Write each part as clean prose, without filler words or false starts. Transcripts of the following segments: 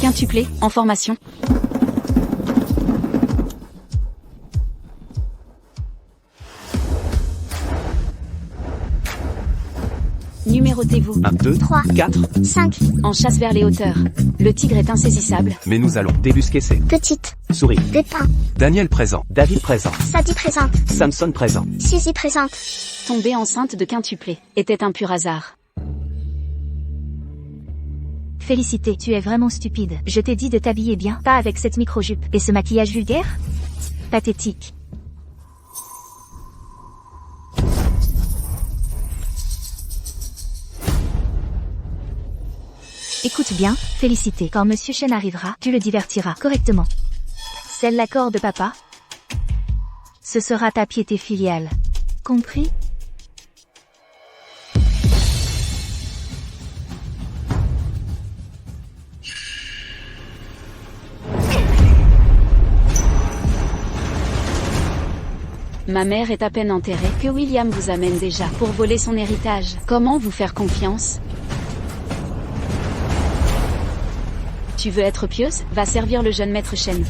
Quintuplé, en formation. Numérotez-vous. 1, 2, 3, 4. 5, En chasse vers les hauteurs. Le tigre est insaisissable. Mais nous allons débusquer ces petite, souris. Pépin, Daniel présent. David présent. Sadie présente, Samson présent. Suzy présente. Tomber enceinte de quintuplé était un pur hasard. Félicité, tu es vraiment stupide. Je t'ai dit de t'habiller bien, pas avec cette micro-jupe. Et ce maquillage vulgaire? Pathétique. Écoute bien, Félicité, quand Monsieur Chen arrivera, tu le divertiras correctement. Scelle l'accord de papa. Ce sera ta piété filiale. Compris? Ma mère est à peine enterrée que William vous amène déjà pour voler son héritage. Comment vous faire confiance? Tu veux être pieuse? Va servir le jeune maître Chen.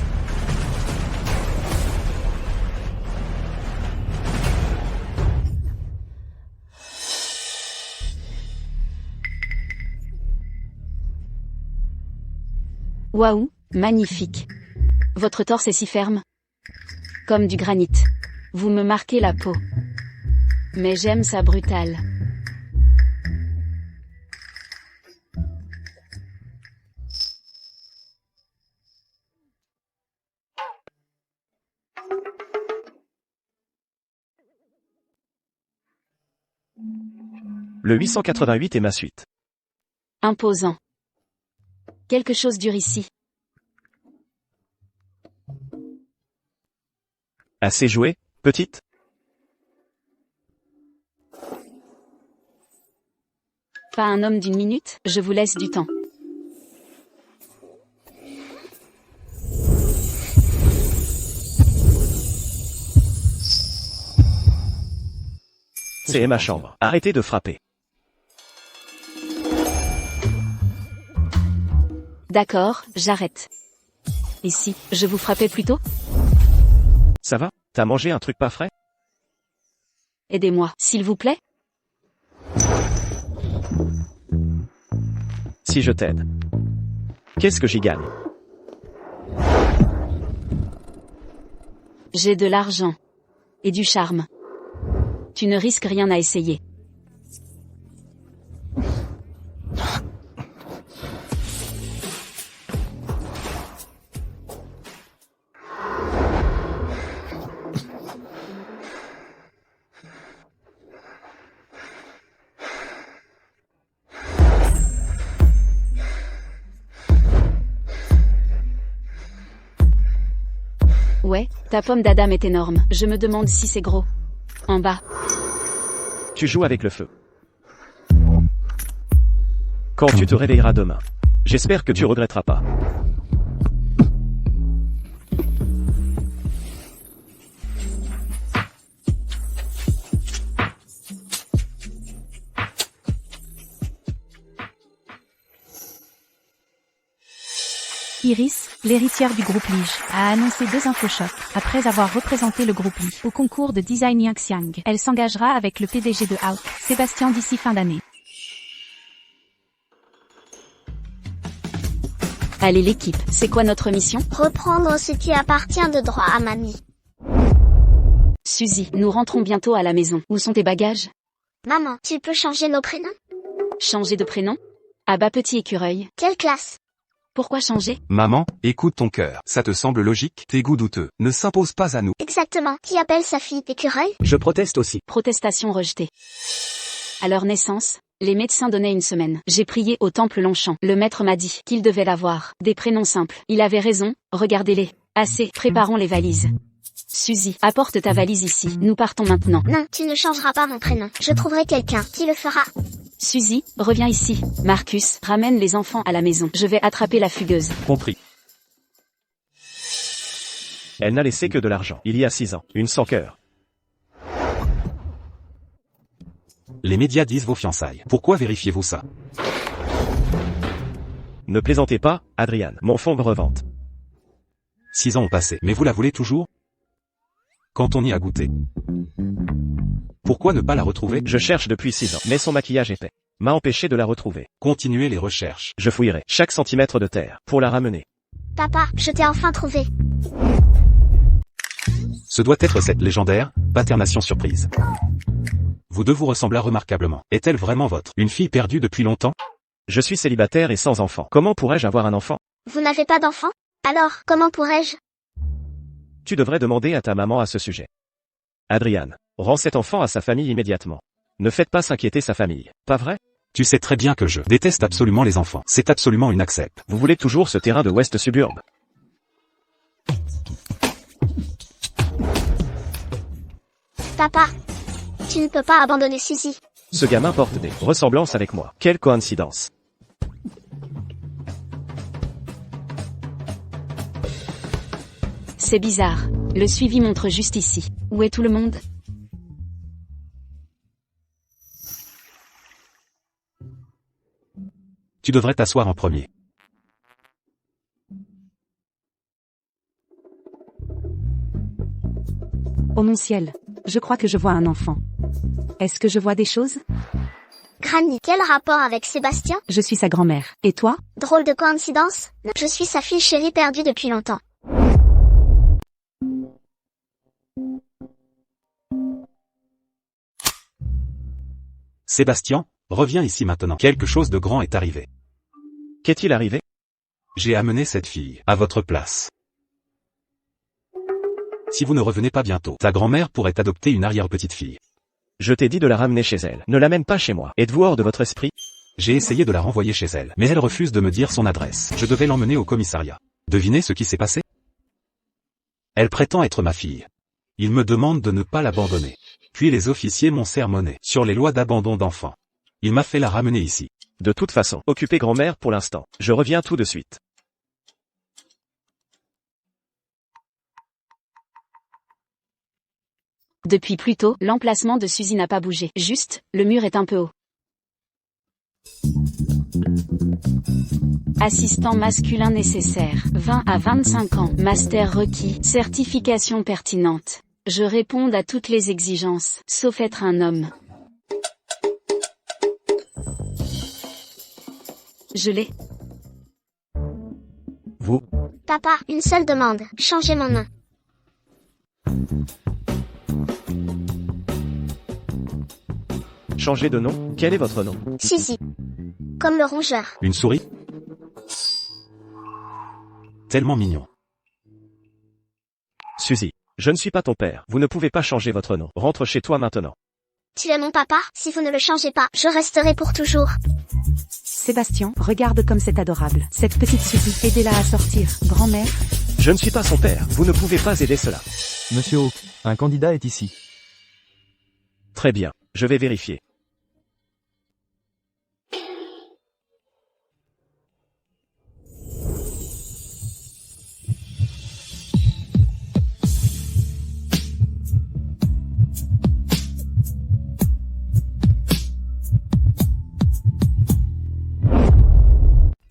Waouh, magnifique. Votre torse est si ferme. Comme du granit. Vous me marquez la peau. Mais j'aime ça brutal. Le 888 est ma suite. Imposant. Quelque chose dure ici. Assez joué, petite? Pas un homme d'une minute, je vous laisse du temps. C'est ma chambre. Arrêtez de frapper. D'accord, j'arrête. Et si, je vous frappais plus tôt? Ça va? T'as mangé un truc pas frais? Aidez-moi, s'il vous plaît. Si je t'aide. Qu'est-ce que j'y gagne? J'ai de l'argent. Et du charme. Tu ne risques rien à essayer. Ouais, ta pomme d'Adam est énorme. Je me demande si c'est gros. En bas. Tu joues avec le feu. Quand tu te réveilleras demain. J'espère que tu regretteras pas. Iris, l'héritière du groupe Lige, a annoncé 2 infochocs. Après avoir représenté le groupe Li au concours de design Yangxiang, elle s'engagera avec le PDG de Out, Sébastien d'ici fin d'année. Allez l'équipe, c'est quoi notre mission? Reprendre ce qui appartient de droit à mamie. Suzy, nous rentrons bientôt à la maison. Où sont tes bagages? Maman, tu peux changer nos prénoms? Changer de prénom? Ah bah petit écureuil. Quelle classe? Pourquoi changer? Maman, écoute ton cœur. Ça te semble logique? Tes goûts douteux ne s'imposent pas à nous. Exactement. Qui appelle sa fille écureuil? Je proteste aussi. Protestation rejetée. À leur naissance, les médecins donnaient une semaine. J'ai prié au temple Longchamp. Le maître m'a dit qu'il devait l'avoir. Des prénoms simples. Il avait raison, regardez-les. Assez, préparons les valises. Suzy, apporte ta valise ici. Nous partons maintenant. Non, tu ne changeras pas mon prénom. Je trouverai quelqu'un qui le fera. Suzy, reviens ici. Marcus, ramène les enfants à la maison. Je vais attraper la fugueuse. Compris. Elle n'a laissé que de l'argent. Il y a 6 ans. Une sans cœur. Les médias disent vos fiançailles. Pourquoi vérifiez-vous ça? Ne plaisantez pas, Adrian. Mon fonds me revente. 6 ans ont passé, mais vous la voulez toujours? Quand on y a goûté. Pourquoi ne pas la retrouver? Je cherche depuis 6 ans, mais son maquillage épais m'a empêché de la retrouver. Continuez les recherches. Je fouillerai chaque centimètre de terre pour la ramener. Papa, je t'ai enfin trouvé. Ce doit être cette légendaire paternation surprise. Vous deux vous ressemblez remarquablement. Est-elle vraiment votre une fille perdue depuis longtemps? Je suis célibataire et sans enfant. Comment pourrais-je avoir un enfant? Vous n'avez pas d'enfant? Alors, comment pourrais-je? Tu devrais demander à ta maman à ce sujet. Adrian, rends cet enfant à sa famille immédiatement. Ne faites pas s'inquiéter sa famille, pas vrai? Tu sais très bien que je déteste absolument les enfants. C'est absolument inacceptable. Vous voulez toujours ce terrain de West Suburb? Papa, tu ne peux pas abandonner Suzy. Ce gamin porte des ressemblances avec moi. Quelle coïncidence. C'est bizarre. Le suivi montre juste ici. Où est tout le monde? Tu devrais t'asseoir en premier. Oh mon ciel, je crois que je vois un enfant. Est-ce que je vois des choses? Granny, quel rapport avec Sébastien? Je suis sa grand-mère. Et toi? Drôle de coïncidence. Je suis sa fille chérie perdue depuis longtemps. Sébastien, reviens ici maintenant. Quelque chose de grand est arrivé. Qu'est-il arrivé? J'ai amené cette fille à votre place. Si vous ne revenez pas bientôt, ta grand-mère pourrait adopter une arrière-petite-fille. Je t'ai dit de la ramener chez elle. Ne l'amène pas chez moi. Êtes-vous hors de votre esprit? J'ai essayé de la renvoyer chez elle, mais elle refuse de me dire son adresse. Je devais l'emmener au commissariat. Devinez ce qui s'est passé? Elle prétend être ma fille. Il me demande de ne pas l'abandonner. Puis les officiers m'ont sermonné sur les lois d'abandon d'enfants. Il m'a fait la ramener ici. De toute façon, occupez grand-mère pour l'instant. Je reviens tout de suite. Depuis plus tôt, l'emplacement de Suzy n'a pas bougé. Juste, le mur est un peu haut. Assistant masculin nécessaire, 20 à 25 ans, master requis, certification pertinente. Je réponds à toutes les exigences, sauf être un homme. Je l'ai. Vous? Papa, une seule demande. Changez mon nom. Changez de nom? Quel est votre nom? Suzy. Comme le rongeur. Une souris? Tellement mignon. Suzy. Je ne suis pas ton père. Vous ne pouvez pas changer votre nom. Rentre chez toi maintenant. Tu es mon papa? Si vous ne le changez pas, je resterai pour toujours. Sébastien, regarde comme c'est adorable. Cette petite Suzy, aidez-la à sortir. Grand-mère? Je ne suis pas son père. Vous ne pouvez pas aider cela. Monsieur Hawk, un candidat est ici. Très bien. Je vais vérifier.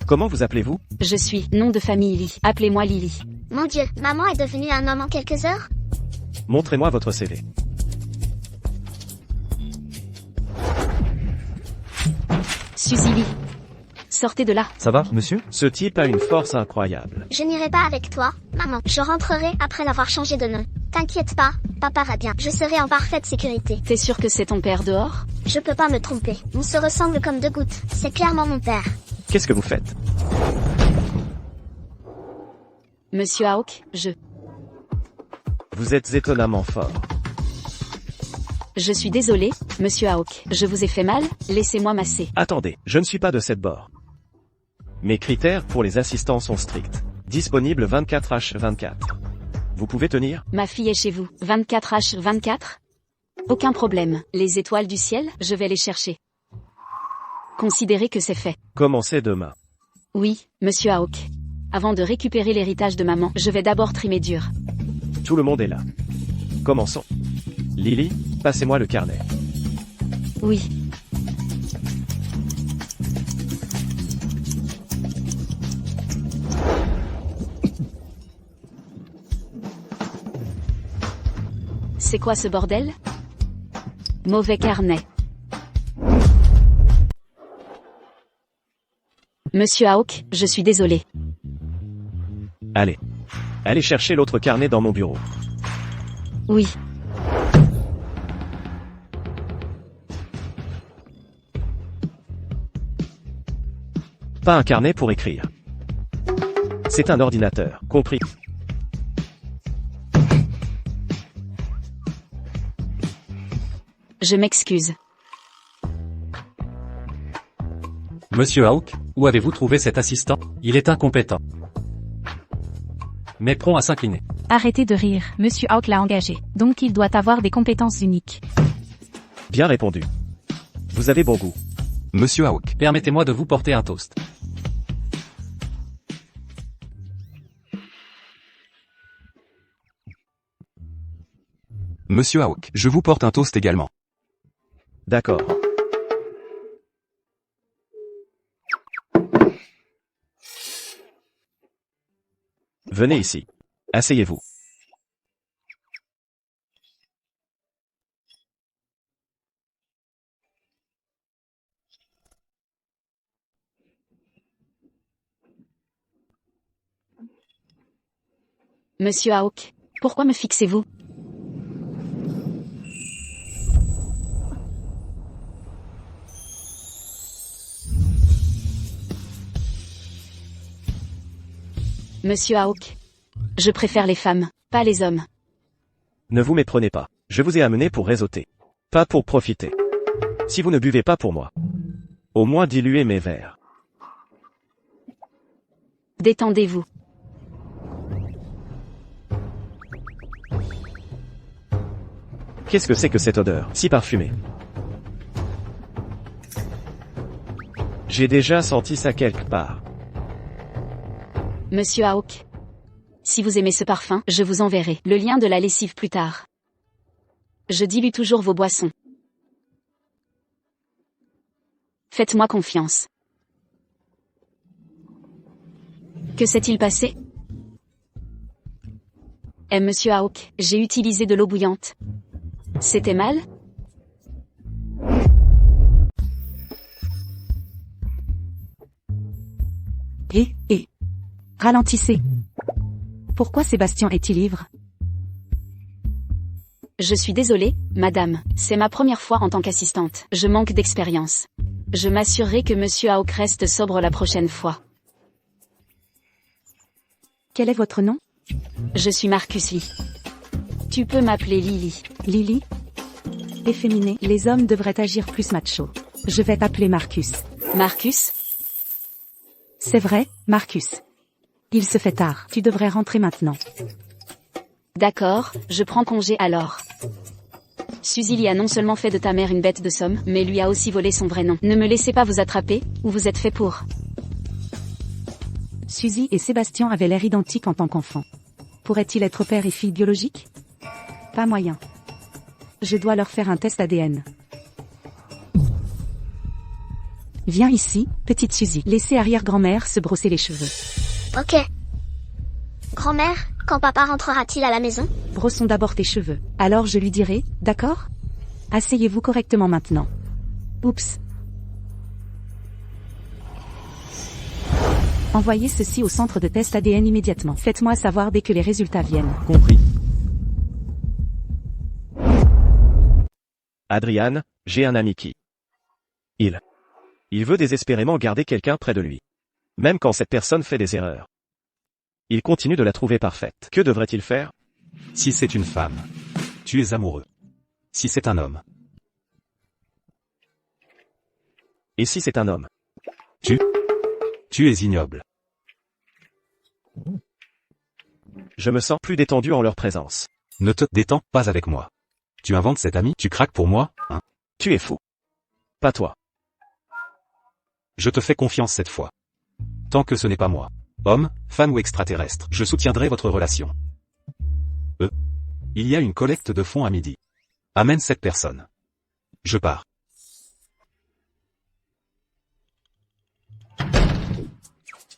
Comment vous appelez-vous? Je suis, nom de famille Lee. Appelez-moi Lily. Mon Dieu, maman est devenue un homme en quelques heures? Montrez-moi votre CV. Suzy Lee. Sortez de là. Ça va, monsieur? Ce type a une force incroyable. Je n'irai pas avec toi, maman. Je rentrerai après l'avoir changé de nom. T'inquiète pas, papa va bien. Je serai en parfaite sécurité. T'es sûr que c'est ton père dehors? Je peux pas me tromper. On se ressemble comme deux gouttes. C'est clairement mon père. Qu'est-ce que vous faites? Monsieur Hawk, Vous êtes étonnamment fort. Je suis désolé, monsieur Hawk. Je vous ai fait mal? Laissez-moi masser. Attendez, je ne suis pas de cette bord. Mes critères pour les assistants sont stricts. Disponible 24h24. Vous pouvez tenir? Ma fille est chez vous. 24h24? Aucun problème. Les étoiles du ciel, je vais les chercher. Considérez que c'est fait. Commencez demain. Oui, monsieur Hawk. Avant de récupérer l'héritage de maman, je vais d'abord trimer dur. Tout le monde est là. Commençons. Lily, passez-moi le carnet. Oui. C'est quoi ce bordel? Mauvais carnet. Monsieur Hawk, je suis désolé. Allez. Allez chercher l'autre carnet dans mon bureau. Oui. Pas un carnet pour écrire. C'est un ordinateur, compris. Je m'excuse. Monsieur Hawk, où avez-vous trouvé cet assistant? Il est incompétent. Mais prompt à s'incliner. Arrêtez de rire, Monsieur Hawk l'a engagé. Donc il doit avoir des compétences uniques. Bien répondu. Vous avez bon goût. Monsieur Hawk, permettez-moi de vous porter un toast. Monsieur Hawk, je vous porte un toast également. D'accord. Venez ici. Asseyez-vous. Monsieur Hawk, pourquoi me fixez-vous? Monsieur Hawk. Je préfère les femmes, pas les hommes. Ne vous méprenez pas. Je vous ai amené pour réseauter. Pas pour profiter. Si vous ne buvez pas pour moi, au moins diluez mes verres. Détendez-vous. Qu'est-ce que c'est que cette odeur, si parfumée? J'ai déjà senti ça quelque part. Monsieur Hawk. Si vous aimez ce parfum, je vous enverrai le lien de la lessive plus tard. Je dilue toujours vos boissons. Faites-moi confiance. Que s'est-il passé? Monsieur Hawk, j'ai utilisé de l'eau bouillante. C'était mal? Ralentissez. Pourquoi Sébastien est-il ivre? Je suis désolée, madame, c'est ma première fois en tant qu'assistante. Je manque d'expérience. Je m'assurerai que Monsieur Hawk reste sobre la prochaine fois. Quel est votre nom? Je suis Marcus Lee. Tu peux m'appeler Lily. Lily? Efféminé, les hommes devraient agir plus macho. Je vais t'appeler Marcus. Marcus? C'est vrai, Marcus. Il se fait tard, tu devrais rentrer maintenant. D'accord, je prends congé alors. Suzy Lee a non seulement fait de ta mère une bête de somme, mais lui a aussi volé son vrai nom. Ne me laissez pas vous attraper, ou vous êtes fait pour. Suzy et Sébastien avaient l'air identiques en tant qu'enfants. Pourraient-ils être père et fille biologiques? Pas moyen. Je dois leur faire un test ADN. Viens ici, petite Suzy. Laissez arrière-grand-mère se brosser les cheveux. Ok. Grand-mère, quand papa rentrera-t-il à la maison? Brossons d'abord tes cheveux. Alors je lui dirai, d'accord? Asseyez-vous correctement maintenant. Oups. Envoyez ceci au centre de test ADN immédiatement. Faites-moi savoir dès que les résultats viennent. Compris. Adrian, j'ai un ami qui... Il veut désespérément garder quelqu'un près de lui. Même quand cette personne fait des erreurs. Il continue de la trouver parfaite. Que devrait-il faire? Si c'est une femme, tu es amoureux. Si c'est un homme, Et si c'est un homme? tu es ignoble. Je me sens plus détendu en leur présence. Ne te détends pas avec moi. Tu inventes cet ami, tu craques pour moi, hein? Tu es fou. Pas toi. Je te fais confiance cette fois. Tant que ce n'est pas moi. Homme, femme ou extraterrestre, je soutiendrai votre relation. Il y a une collecte de fonds à midi. Amène cette personne. Je pars.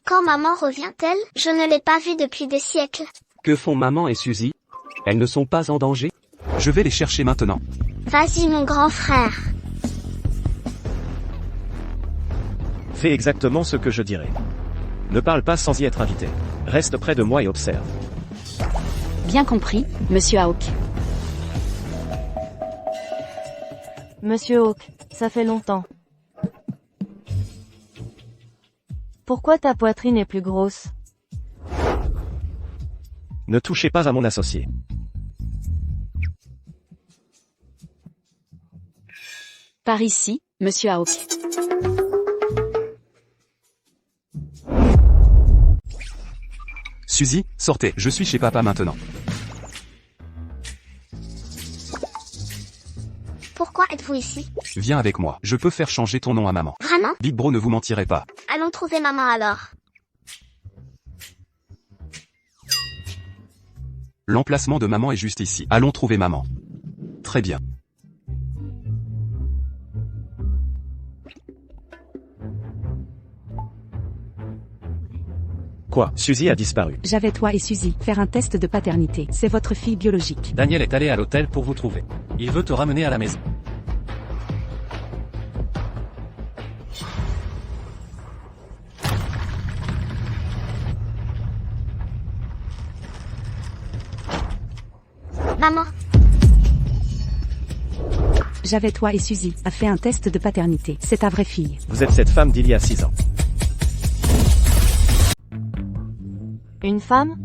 Quand maman revient-elle? Je ne l'ai pas vue depuis des siècles. Que font maman et Suzy? Elles ne sont pas en danger? Je vais les chercher maintenant. Vas-y mon grand frère. Fais exactement ce que je dirai. Ne parle pas sans y être invité. Reste près de moi et observe. Bien compris, Monsieur Hawk. Monsieur Hawk, ça fait longtemps. Pourquoi ta poitrine est plus grosse? Ne touchez pas à mon associé. Par ici, Monsieur Hawk. Suzy, sortez, je suis chez papa maintenant. Pourquoi êtes-vous ici? Viens avec moi, je peux faire changer ton nom à maman. Vraiment? Big Bro ne vous mentirait pas. Allons trouver maman alors. L'emplacement de maman est juste ici. Allons trouver maman. Très bien. Quoi? Suzy a disparu. J'avais toi et Suzy faire un test de paternité. C'est votre fille biologique. Daniel est allé à l'hôtel pour vous trouver. Il veut te ramener à la maison. Maman, J'avais toi et Suzy a fait un test de paternité. C'est ta vraie fille. Vous êtes cette femme d'il y a 6 ans. Une femme?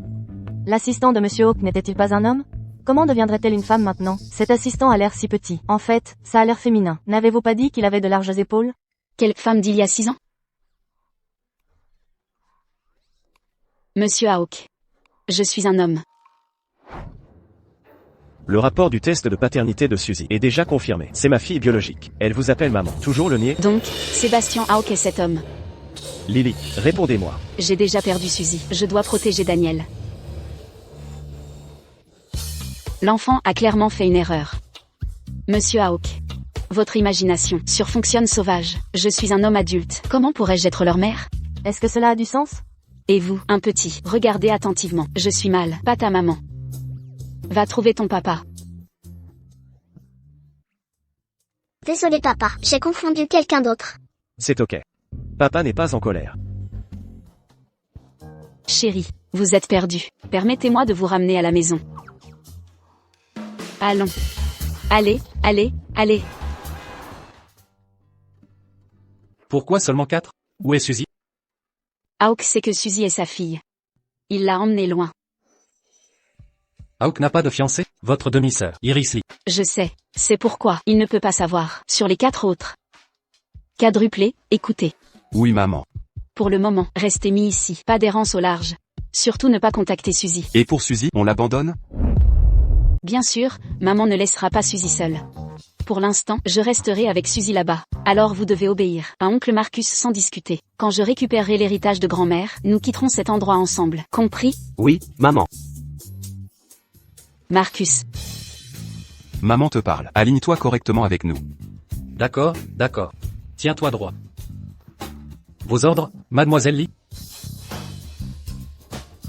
L'assistant de Monsieur Hawk n'était-il pas un homme? Comment deviendrait-elle une femme maintenant? Cet assistant a l'air si petit. En fait, ça a l'air féminin. N'avez-vous pas dit qu'il avait de larges épaules? Quelle femme d'il y a 6 ans? Monsieur Hawk. Je suis un homme. Le rapport du test de paternité de Suzy est déjà confirmé. C'est ma fille biologique. Elle vous appelle maman. Toujours le nier? Donc, Sébastien Hawk est cet homme. Lily, répondez-moi. J'ai déjà perdu Suzy. Je dois protéger Daniel. L'enfant a clairement fait une erreur. Monsieur Hawk. Votre imagination surfonctionne sauvage. Je suis un homme adulte. Comment pourrais-je être leur mère? Est-ce que cela a du sens? Et vous, un petit, regardez attentivement. Je suis mal, pas ta maman. Va trouver ton papa. désolé papa, j'ai confondu quelqu'un d'autre. C'est ok. Papa n'est pas en colère. Chérie, vous êtes perdu. Permettez-moi de vous ramener à la maison. Allons. Allez, allez, allez. Pourquoi seulement 4? Où est Suzy? Hawk sait que Suzy est sa fille. Il l'a emmenée loin. Hawk n'a pas de fiancée? Votre demi-sœur, Iris Lee. Je sais, c'est pourquoi il ne peut pas savoir. Sur les 4 autres. Quadruplé, écoutez. Oui maman. Pour le moment, restez mis ici. Pas d'errance au large. Surtout ne pas contacter Suzy. Et pour Suzy, on l'abandonne? Bien sûr, maman ne laissera pas Suzy seule. Pour l'instant, je resterai avec Suzy là-bas. Alors vous devez obéir à oncle Marcus sans discuter. Quand je récupérerai l'héritage de grand-mère, nous quitterons cet endroit ensemble. Compris? Oui, maman. Marcus. Maman te parle. Aligne-toi correctement avec nous. D'accord, d'accord. Tiens-toi droit. Vos ordres, mademoiselle Lee?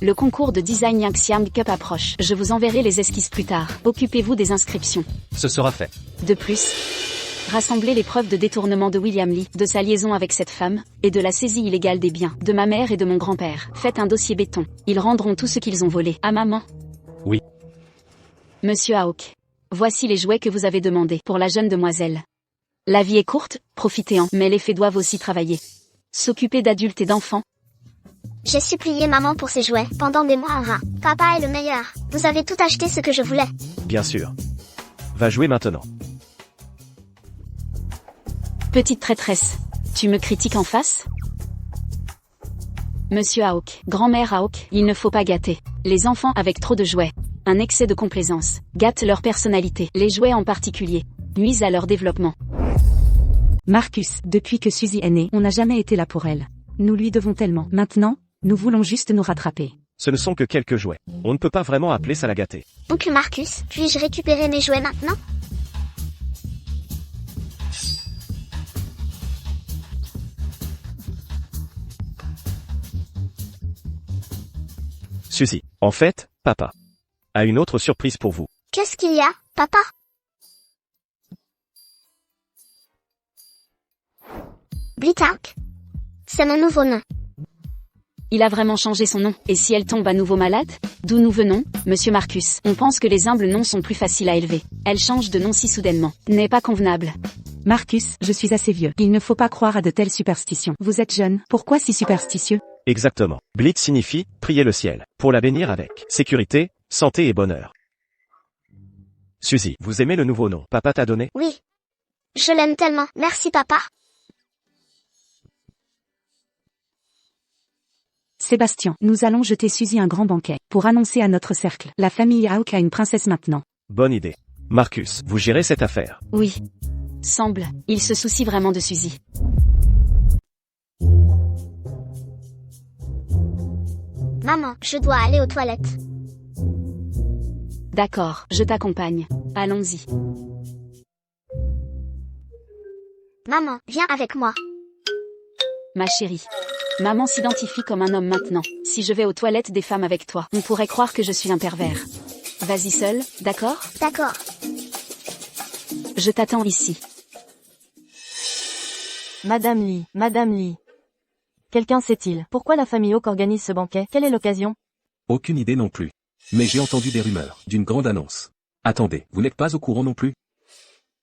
Le concours de design Yanxiang Cup approche. Je vous enverrai les esquisses plus tard. Occupez-vous des inscriptions. Ce sera fait. De plus, rassemblez les preuves de détournement de William Lee, de sa liaison avec cette femme, et de la saisie illégale des biens, de ma mère et de mon grand-père. Faites un dossier béton. Ils rendront tout ce qu'ils ont volé. À maman. Oui. Monsieur Hawk. Voici les jouets que vous avez demandés pour la jeune demoiselle. La vie est courte, profitez-en, mais les fées doivent aussi travailler. S'occuper d'adultes et d'enfants. J'ai supplié maman pour ses jouets pendant des mois à rat. Papa est le meilleur. Vous avez tout acheté ce que je voulais. Bien sûr. Va jouer maintenant. Petite traîtresse. Tu me critiques en face? Monsieur Hawk, grand-mère Hawk, il ne faut pas gâter les enfants avec trop de jouets. Un excès de complaisance gâte leur personnalité. Les jouets en particulier nuisent à leur développement. Marcus, depuis que Suzy est née, on n'a jamais été là pour elle. Nous lui devons tellement. Maintenant, nous voulons juste nous rattraper. Ce ne sont que quelques jouets. On ne peut pas vraiment appeler ça la gâter. Oncle Marcus, puis-je récupérer mes jouets maintenant? En fait, papa a une autre surprise pour vous. Qu'est-ce qu'il y a, papa? Blitank. C'est mon nouveau nom. Il a vraiment changé son nom. Et si elle tombe à nouveau malade? D'où nous venons, monsieur Marcus? On pense que les humbles noms sont plus faciles à élever. Elle change de nom si soudainement. N'est pas convenable. Marcus, je suis assez vieux. Il ne faut pas croire à de telles superstitions. Vous êtes jeune. Pourquoi si superstitieux? Exactement. Blit signifie prier le ciel, pour la bénir avec sécurité, santé et bonheur. Suzy, vous aimez le nouveau nom papa t'a donné? Oui. Je l'aime tellement. Merci, papa. Sébastien, nous allons jeter Suzy un grand banquet, pour annoncer à notre cercle. La famille Hawk a une princesse maintenant. Bonne idée. Marcus, vous gérez cette affaire. Oui. Semble. Il se soucie vraiment de Suzy. Maman, je dois aller aux toilettes. D'accord, je t'accompagne. Allons-y. Maman, viens avec moi. Ma chérie. Maman s'identifie comme un homme maintenant. Si je vais aux toilettes des femmes avec toi, on pourrait croire que je suis un pervers. Vas-y seul, d'accord? D'accord. Je t'attends ici. Madame Lee. Quelqu'un sait-il pourquoi la famille Hawk organise ce banquet? Quelle est l'occasion? Aucune idée non plus. Mais j'ai entendu des rumeurs, d'une grande annonce. Attendez, vous n'êtes pas au courant non plus?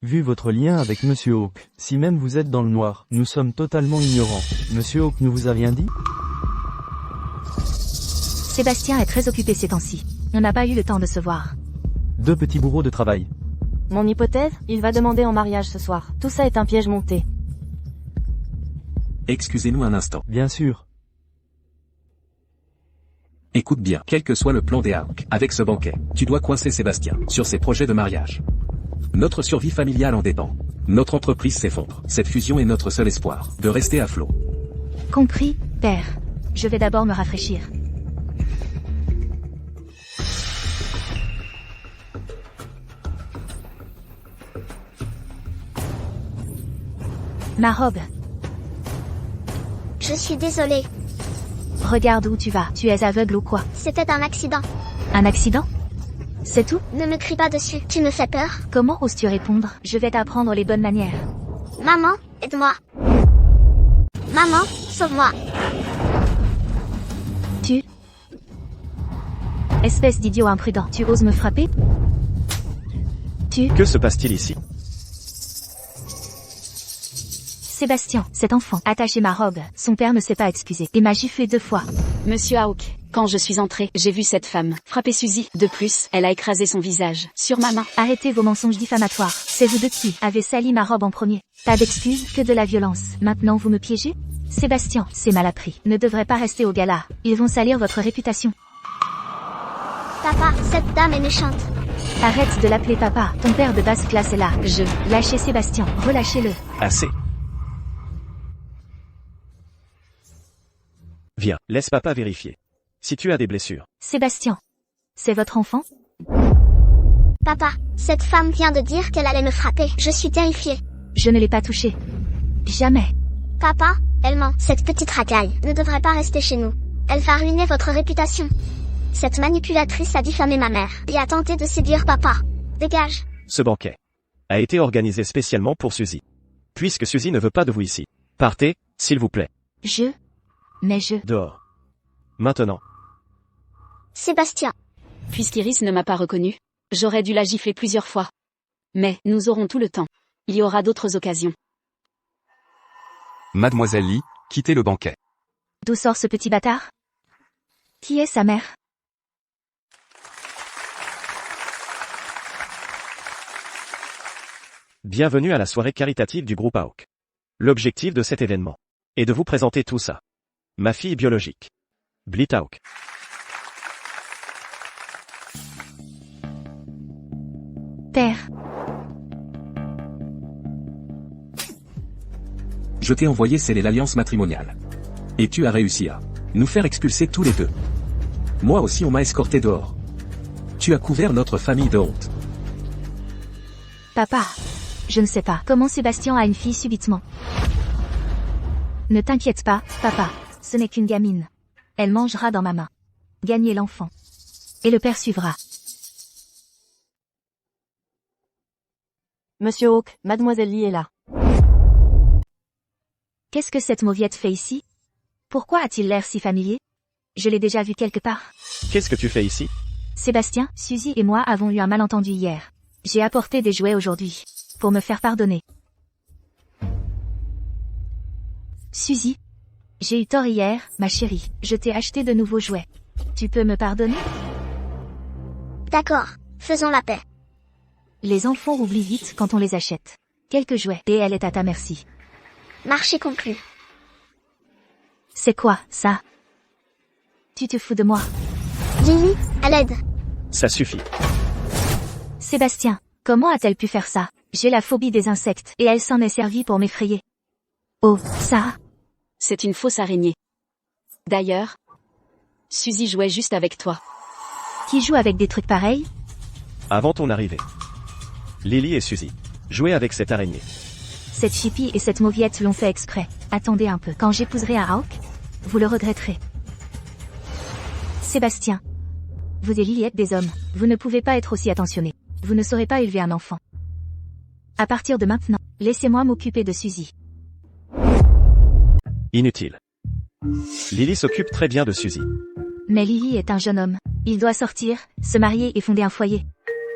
Vu votre lien avec Monsieur Hawk, si même vous êtes dans le noir, nous sommes totalement ignorants. Monsieur Hawk ne vous a rien dit? Sébastien est très occupé ces temps-ci. On n'a pas eu le temps de se voir. 2 petits bourreaux de travail. Mon hypothèse, il va demander en mariage ce soir. Tout ça est un piège monté. Excusez-nous un instant. Bien sûr. Écoute bien, quel que soit le plan des Hawks, avec ce banquet, tu dois coincer Sébastien, sur ses projets de mariage. Notre survie familiale en dépend. Notre entreprise s'effondre. Cette fusion est notre seul espoir, de rester à flot. Compris, père. Je vais d'abord me rafraîchir. Ma robe. Je suis désolée. Regarde où tu vas. Tu es aveugle ou quoi? C'était un accident. Un accident? C'est tout? Ne me crie pas dessus. Tu me fais peur. Comment oses-tu répondre? Je vais t'apprendre les bonnes manières. Maman, aide-moi. Maman, sauve-moi. Tu? Espèce d'idiot imprudent. Tu oses me frapper? Tu? Que se passe-t-il ici? Sébastien, cet enfant, a taché ma robe. Son père ne s'est pas excusé et m'a giflé 2 fois. Monsieur Hawk, quand je suis entrée, j'ai vu cette femme frapper Suzy. De plus, elle a écrasé son visage sur ma main. Arrêtez vos mensonges diffamatoires. C'est vous deux qui avez sali ma robe en premier. Pas d'excuses, que de la violence. Maintenant vous me piégez? Sébastien, c'est mal appris. Ne devrait pas rester au gala. Ils vont salir votre réputation. Papa, cette dame est méchante. Arrête de l'appeler papa. Ton père de basse classe est là. Lâchez Sébastien. Relâchez-le. Assez. Viens, laisse papa vérifier. Si tu as des blessures. Sébastien. C'est votre enfant? Papa, cette femme vient de dire qu'elle allait me frapper. Je suis terrifiée. Je ne l'ai pas touchée. Jamais. Papa, elle ment. Cette petite racaille ne devrait pas rester chez nous. Elle va ruiner votre réputation. Cette manipulatrice a diffamé ma mère et a tenté de séduire papa. Dégage. Ce banquet a été organisé spécialement pour Suzy. Puisque Suzy ne veut pas de vous ici. Partez, s'il vous plaît. Dehors. Maintenant. Sébastien. Puisqu'Iris ne m'a pas reconnu, j'aurais dû la gifler plusieurs fois. Mais, nous aurons tout le temps. Il y aura d'autres occasions. Mademoiselle Lee, quittez le banquet. D'où sort ce petit bâtard? Qui est sa mère? Bienvenue à la soirée caritative du groupe Hawk. L'objectif de cet événement est de vous présenter tout ça. Ma fille biologique. Blit Hawk. Père. Je t'ai envoyé sceller l'alliance matrimoniale. Et tu as réussi à nous faire expulser tous les deux. Moi aussi on m'a escorté dehors. Tu as couvert notre famille de honte. Papa. Je ne sais pas comment Sébastien a une fille subitement. Ne t'inquiète pas, papa. Ce n'est qu'une gamine. Elle mangera dans ma main. Gagnez l'enfant. Et le père suivra. Monsieur Hawk, mademoiselle Lee est là. Qu'est-ce que cette mauviette fait ici? Pourquoi a-t-il l'air si familier? Je l'ai déjà vu quelque part. Qu'est-ce que tu fais ici? Sébastien, Suzy et moi avons eu un malentendu hier. J'ai apporté des jouets aujourd'hui. Pour me faire pardonner. Suzy. J'ai eu tort hier, ma chérie. Je t'ai acheté de nouveaux jouets. Tu peux me pardonner? D'accord, faisons la paix. Les enfants oublient vite quand on les achète. Quelques jouets, et elle est à ta merci. Marché conclu. C'est quoi, ça? Tu te fous de moi? Lily, à l'aide. Ça suffit. Sébastien, comment a-t-elle pu faire ça? J'ai la phobie des insectes, et elle s'en est servie pour m'effrayer. Oh, ça? C'est une fausse araignée. D'ailleurs, Suzy jouait juste avec toi. Qui joue avec des trucs pareils? Avant ton arrivée. Lily et Suzy. Jouez avec cette araignée. Cette chippie et cette mauviette l'ont fait exprès. Attendez un peu. Quand j'épouserai un Hawk, vous le regretterez. Sébastien. Vous et Lily êtes des hommes. Vous ne pouvez pas être aussi attentionnés. Vous ne saurez pas élever un enfant. À partir de maintenant, laissez-moi m'occuper de Suzy. Inutile. Lily s'occupe très bien de Suzy. Mais Lily est un jeune homme. Il doit sortir, se marier et fonder un foyer.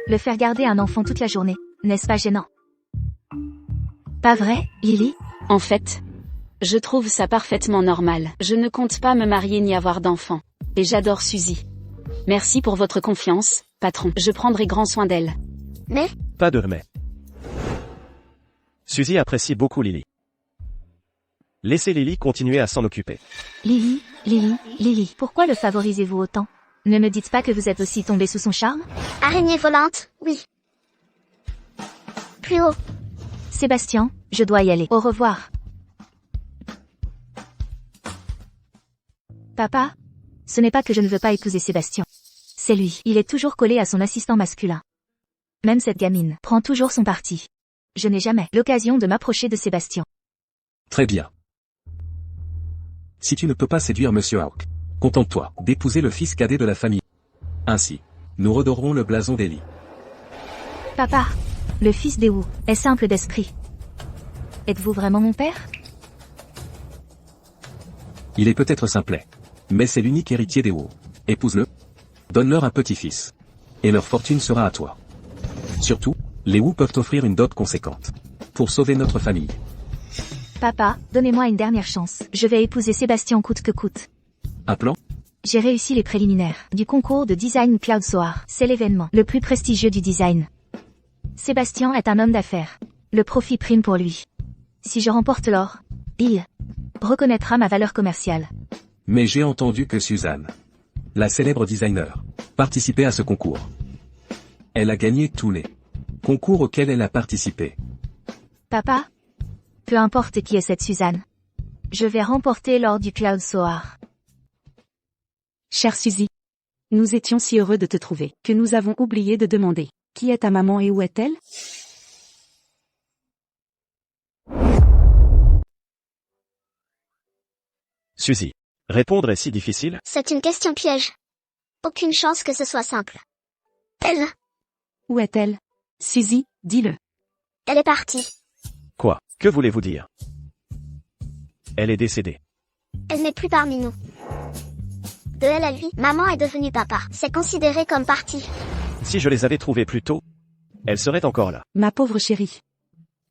Le faire garder un enfant toute la journée, n'est-ce pas gênant? Pas vrai, Lily? En fait, je trouve ça parfaitement normal. Je ne compte pas me marier ni avoir d'enfant. Et j'adore Suzy. Merci pour votre confiance, patron. Je prendrai grand soin d'elle. Mais, Pas de mais. Suzy apprécie beaucoup Lily. Laissez Lily continuer à s'en occuper. Lily, Lily, pourquoi le favorisez-vous autant? Ne me dites pas que vous êtes aussi tombé sous son charme? araignée volante, oui. Plus haut. Sébastien, je dois y aller. Au revoir. Papa? Ce n'est pas que je ne veux pas épouser Sébastien. C'est lui. Il est toujours collé à son assistant masculin. Même cette gamine prend toujours son parti. Je n'ai jamais l'occasion de m'approcher de Sébastien. Très bien. Si tu ne peux pas séduire Monsieur Hawk, contente-toi d'épouser le fils cadet de la famille. Ainsi, nous redorerons le blason d'Ellie. Papa, le fils des Wu est simple d'esprit. Êtes-vous vraiment mon père? Il est peut-être simplet, mais c'est l'unique héritier des Wu. Épouse-le. Donne-leur un petit-fils. Et leur fortune sera à toi. Surtout, les Wu peuvent offrir une dot conséquente. Pour sauver notre famille. Papa, donnez-moi une dernière chance. Je vais épouser Sébastien coûte que coûte. Un plan? J'ai réussi les préliminaires du concours de design Cloud Soar. C'est l'événement le plus prestigieux du design. Sébastien est un homme d'affaires. Le profit prime pour lui. Si je remporte l'or, il reconnaîtra ma valeur commerciale. Mais j'ai entendu que Suzanne, la célèbre designer, participait à ce concours. Elle a gagné tous les concours auxquels elle a participé. Papa? Peu importe qui est cette Suzanne. Je vais remporter l'or du Cloud Soar. Chère Suzy. Nous étions si heureux de te trouver, que nous avons oublié de demander. Qui est ta maman et où est-elle? Suzy. Répondre est si difficile. C'est une question piège. Aucune chance que ce soit simple. Elle, Où est-elle? Suzy, dis-le. elle est partie. Quoi? Que voulez-vous dire? Elle est décédée. Elle n'est plus parmi nous. De elle à lui, maman est devenue papa. C'est considéré comme parti. Si je les avais trouvées plus tôt, elle serait encore là. Ma pauvre chérie.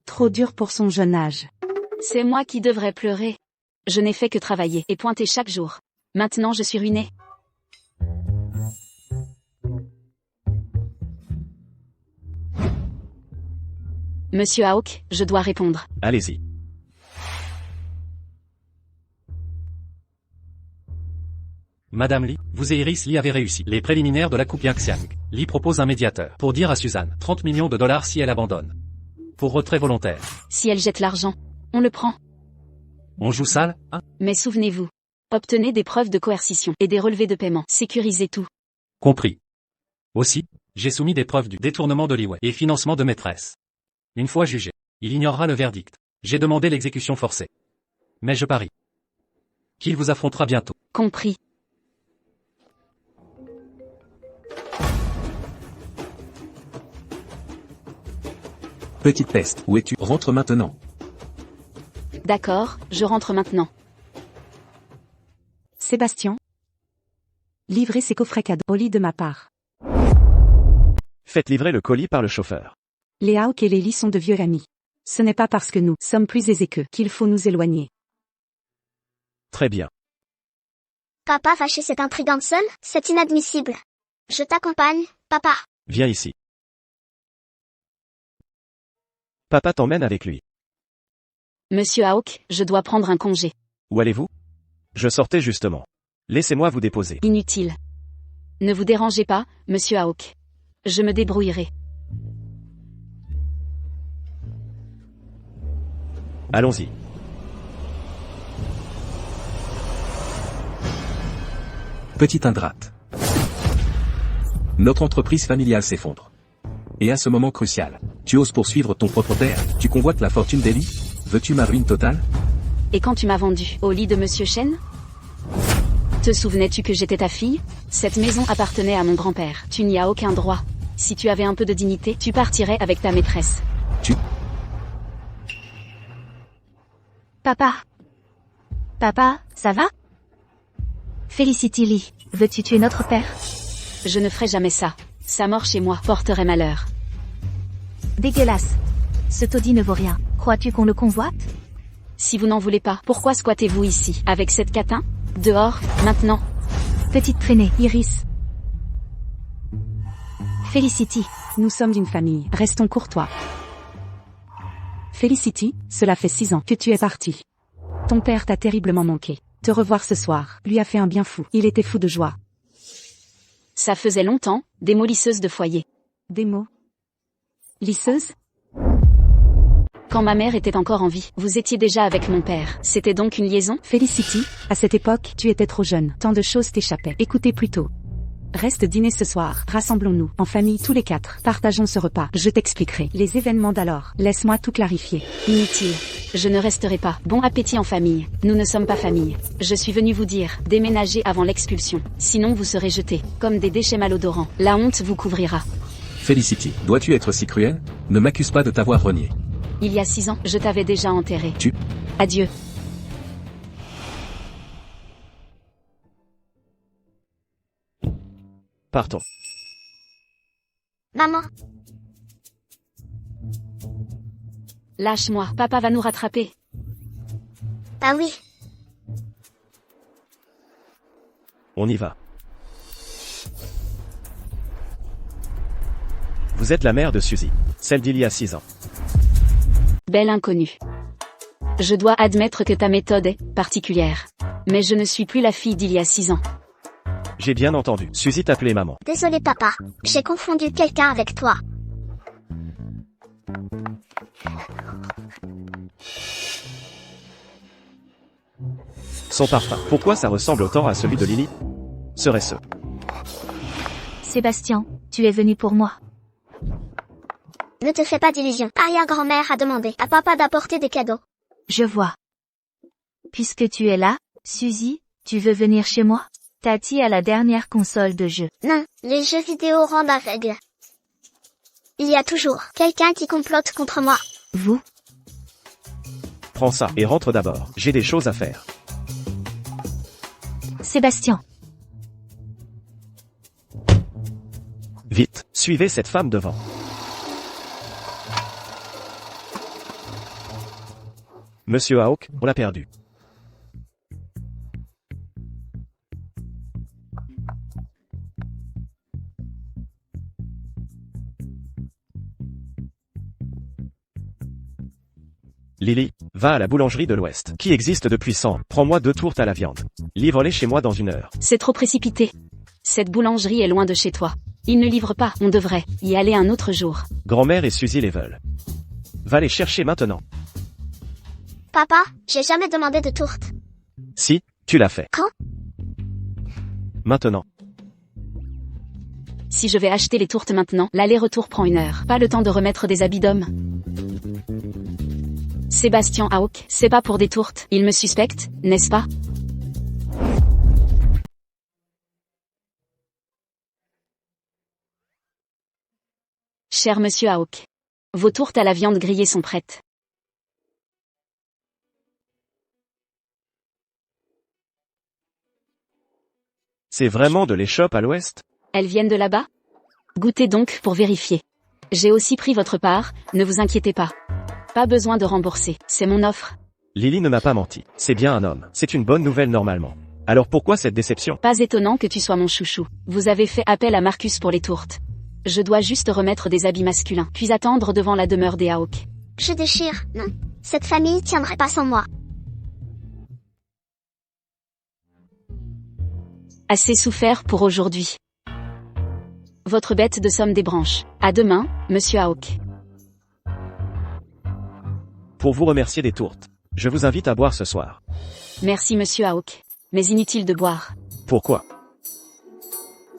Trop dur pour son jeune âge. C'est moi qui devrais pleurer. Je n'ai fait que travailler et pointer chaque jour. Maintenant je suis ruinée. Monsieur Hawk, je dois répondre. Allez-y. Madame Lee, vous et Iris Lee avez réussi les préliminaires de la coupe Yang-Xiang. Lee propose un médiateur pour dire à Suzanne 30 millions de dollars si elle abandonne. Pour retrait volontaire. Si elle jette l'argent, on le prend. On joue sale, hein? Mais souvenez-vous. Obtenez des preuves de coercition et des relevés de paiement. Sécurisez tout. Compris. Aussi, j'ai soumis des preuves du détournement de Liwei et financement de maîtresse. Une fois jugé, il ignorera le verdict. J'ai demandé l'exécution forcée. Mais je parie qu'il vous affrontera bientôt. Compris. Petite peste, où es-tu? Rentre maintenant. D'accord, je rentre maintenant. Sébastien. Livrez ces coffrets cadeaux au lit de ma part. Faites livrer le colis par le chauffeur. Les Hawk et Lily sont de vieux amis. Ce n'est pas parce que nous sommes plus aisés qu'eux qu'il faut nous éloigner. Très bien. Papa va chez cette intrigante seule? C'est inadmissible. Je t'accompagne, papa. Viens ici. Papa t'emmène avec lui. Monsieur Hawk, je dois prendre un congé. Où allez-vous? Je sortais justement. Laissez-moi vous déposer. Inutile. Ne vous dérangez pas, monsieur Hawk. Je me débrouillerai. Allons-y. Petite ingrate. Notre entreprise familiale s'effondre. Et à ce moment crucial, tu oses poursuivre ton propre père, tu convoites la fortune d'Ellie? Veux-tu ma ruine totale? Et quand tu m'as vendu au lit de monsieur Chen? Te souvenais-tu que j'étais ta fille? Cette maison appartenait à mon grand-père. Tu n'y as aucun droit. Si tu avais un peu de dignité, tu partirais avec ta maîtresse. Papa. Papa, ça va? Felicity Lee, veux-tu tuer notre père? Je ne ferai jamais ça. Sa mort chez moi porterait malheur. Dégueulasse. Ce taudis ne vaut rien. Crois-tu qu'on le convoite? Si vous n'en voulez pas, pourquoi squattez-vous ici, avec cette catin? Dehors, maintenant. Petite traînée, Iris. Felicity. Nous sommes d'une famille, restons courtois. Felicity, cela fait 6 ans que tu es partie. Ton père t'a terriblement manqué. Te revoir ce soir, lui a fait un bien fou. Il était fou de joie. Ça faisait longtemps, démolisseuse de foyer. Démo. Lisseuse? Quand ma mère était encore en vie, vous étiez déjà avec mon père. C'était donc une liaison? Felicity, à cette époque, tu étais trop jeune. Tant de choses t'échappaient. Écoutez plutôt. Reste dîner ce soir. Rassemblons-nous, en famille tous les 4. Partageons ce repas. Je t'expliquerai les événements d'alors. Laisse-moi tout clarifier. Inutile. Je ne resterai pas. Bon appétit en famille. Nous ne sommes pas famille. Je suis venu vous dire, déménagez avant l'expulsion. Sinon vous serez jetés, comme des déchets malodorants. La honte vous couvrira. Felicity, dois-tu être si cruel? Ne m'accuse pas de t'avoir renié. Il y a 6 ans, je t'avais déjà enterré. Adieu. Partons. Maman. Lâche-moi, papa va nous rattraper. Ah oui. On y va. Vous êtes la mère de Suzy, celle d'il y a 6 ans. Belle inconnue. Je dois admettre que ta méthode est particulière. Mais je ne suis plus la fille d'il y a 6 ans. J'ai bien entendu. Suzy t'appelait maman. Désolé papa, j'ai confondu quelqu'un avec toi. Son parfum. Pourquoi ça ressemble autant à celui de Lily? Serait-ce? Sébastien, tu es venu pour moi. Ne te fais pas d'illusions. Arrière-grand-mère a demandé à papa d'apporter des cadeaux. Je vois. Puisque tu es là, Suzy, tu veux venir chez moi? Tati a la dernière console de jeu. Non, les jeux vidéo rendent aveugle. Il y a toujours quelqu'un qui complote contre moi. Vous? Prends ça et rentre d'abord. J'ai des choses à faire. Sébastien. Vite, suivez cette femme devant. Monsieur Hawk, on l'a perdu. Lily, va à la boulangerie de l'Ouest, qui existe depuis 100 ans. Prends-moi 2 tourtes à la viande. Livre-les chez moi dans 1 heure. C'est trop précipité. Cette boulangerie est loin de chez toi. Ils ne livrent pas, on devrait y aller un autre jour. Grand-mère et Suzy les veulent. Va les chercher maintenant. Papa, j'ai jamais demandé de tourte. Si, tu l'as fait. Quand? Maintenant. Si je vais acheter les tourtes maintenant, l'aller-retour prend 1 heure. Pas le temps de remettre des habits d'homme. Sébastien Hawk, c'est pas pour des tourtes. Il me suspecte, n'est-ce pas? Cher monsieur Hawk. Vos tourtes à la viande grillée sont prêtes. C'est vraiment de l'échoppe à l'ouest? Elles viennent de là-bas? Goûtez donc pour vérifier. J'ai aussi pris votre part, ne vous inquiétez pas. Pas besoin de rembourser, c'est mon offre. Lily ne m'a pas menti. C'est bien un homme. C'est une bonne nouvelle normalement. Alors pourquoi cette déception? Pas étonnant que tu sois mon chouchou. Vous avez fait appel à Marcus pour les tourtes. Je dois juste remettre des habits masculins, puis attendre devant la demeure des Hawk. Je déchire, non. Cette famille tiendrait pas sans moi. Assez souffert pour aujourd'hui. Votre bête de somme des branches. À demain, monsieur Hawk. Pour vous remercier des tourtes. Je vous invite à boire ce soir. Merci monsieur Hawk. Mais inutile de boire. Pourquoi?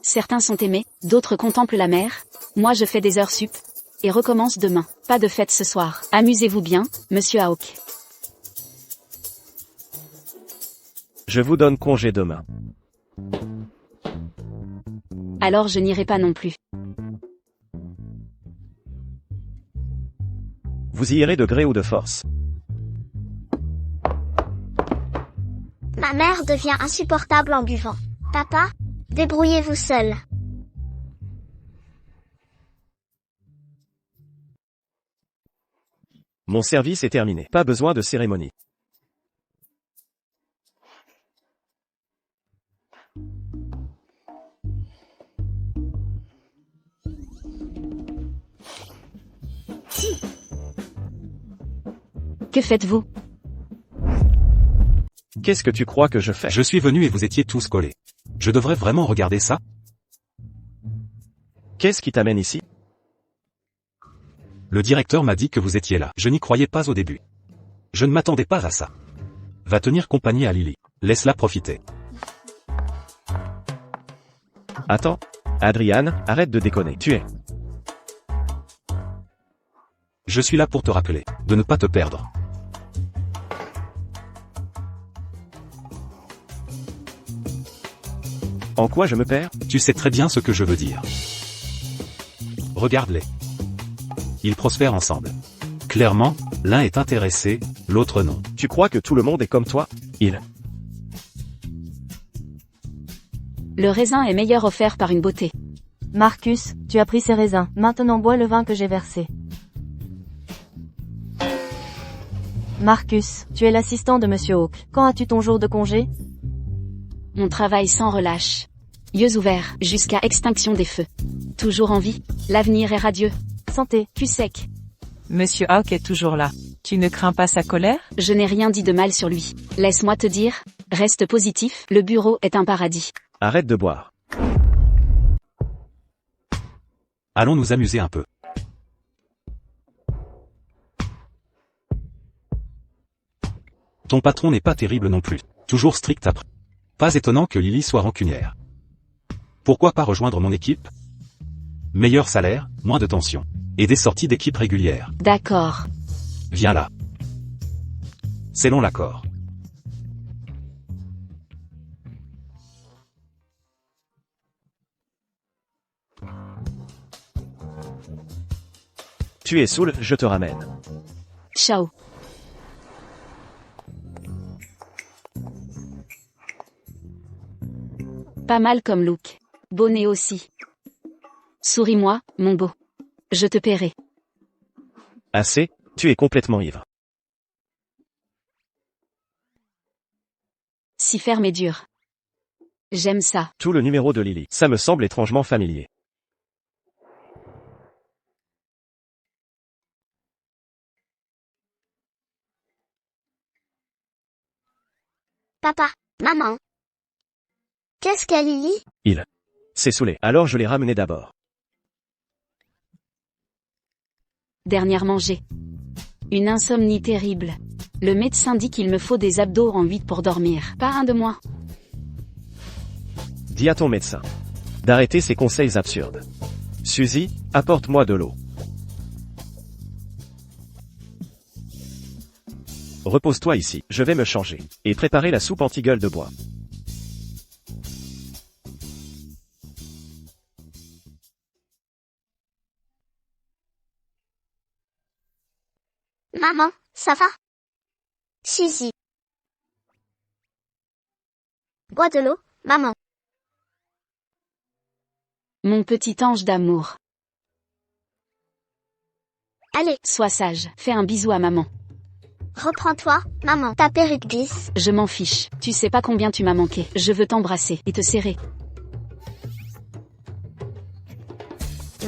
Certains sont aimés, d'autres contemplent la mer. Moi je fais des heures sup. Et recommence demain. Pas de fête ce soir. Amusez-vous bien, monsieur Hawk. Je vous donne congé demain. Alors je n'irai pas non plus. Vous y irez de gré ou de force. Ma mère devient insupportable en buvant. Papa, débrouillez-vous seul. Mon service est terminé. Pas besoin de cérémonie. Que faites-vous? Qu'est-ce que tu crois que je fais? Je suis venu et vous étiez tous collés. Je devrais vraiment regarder ça? Qu'est-ce qui t'amène ici? Le directeur m'a dit que vous étiez là. Je n'y croyais pas au début. Je ne m'attendais pas à ça. Va tenir compagnie à Lily. Laisse-la profiter. Attends. Adrian, arrête de déconner. Tu es. Je suis là pour te rappeler, de ne pas te perdre. En quoi je me perds? Tu sais très bien ce que je veux dire. Regarde-les. Ils prospèrent ensemble. Clairement, l'un est intéressé, l'autre non. Tu crois que tout le monde est comme toi? Le raisin est meilleur offert par une beauté. Marcus, tu as pris ces raisins. Maintenant bois le vin que j'ai versé. Marcus, tu es l'assistant de monsieur Hawk. Quand as-tu ton jour de congé? On travaille sans relâche. Yeux ouverts, jusqu'à extinction des feux. Toujours en vie, l'avenir est radieux. Santé. Cul sec. Monsieur Hawk est toujours là. Tu ne crains pas sa colère? Je n'ai rien dit de mal sur lui. Laisse-moi te dire, reste positif, le bureau est un paradis. Arrête de boire. Allons nous amuser un peu. Ton patron n'est pas terrible non plus. Toujours strict après. Pas étonnant que Lily soit rancunière. Pourquoi pas rejoindre mon équipe? Meilleur salaire, moins de tension. Et des sorties d'équipe régulières. D'accord. Viens là. C'est long l'accord. Tu es saoul, je te ramène. Ciao. Pas mal comme look. Bonnet aussi. Souris-moi, mon beau. Je te paierai. Assez, tu es complètement ivre. Si ferme et dur. J'aime ça. Tout le numéro de Lily. Ça me semble étrangement familier. Papa, maman. Qu'est-ce qu'elle lit? Il s'est saoulé. Alors je l'ai ramené d'abord. Dernièrement j'ai une insomnie terrible. Le médecin dit qu'il me faut des abdos en 8 pour dormir. Pas un de moins. Dis à ton médecin d'arrêter ses conseils absurdes. Suzy, apporte-moi de l'eau. Repose-toi ici, je vais me changer. Et préparer la soupe anti-gueule de bois. Maman, ça va? Suzy. Bois de l'eau, maman. Mon petit ange d'amour. Allez, Sois sage, fais un bisou à maman. reprends-toi, maman. Ta perruque bis. Je m'en fiche, tu sais pas combien tu m'as manqué. Je veux t'embrasser et te serrer.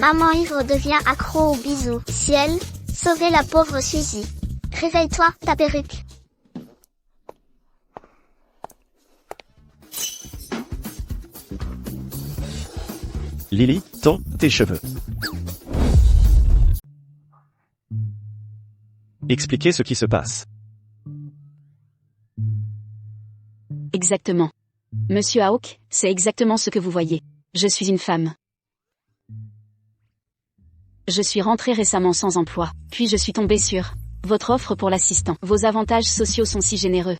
Maman ivre devient accro aux bisous. Ciel, sauvez la pauvre Suzy. Réveille-toi, ta perruque. Lily, tends tes cheveux. Expliquez ce qui se passe. Exactement. Monsieur Hawk, c'est exactement ce que vous voyez. Je suis une femme. Je suis rentrée récemment sans emploi, puis je suis tombée sur votre offre pour l'assistant. Vos avantages sociaux sont si généreux.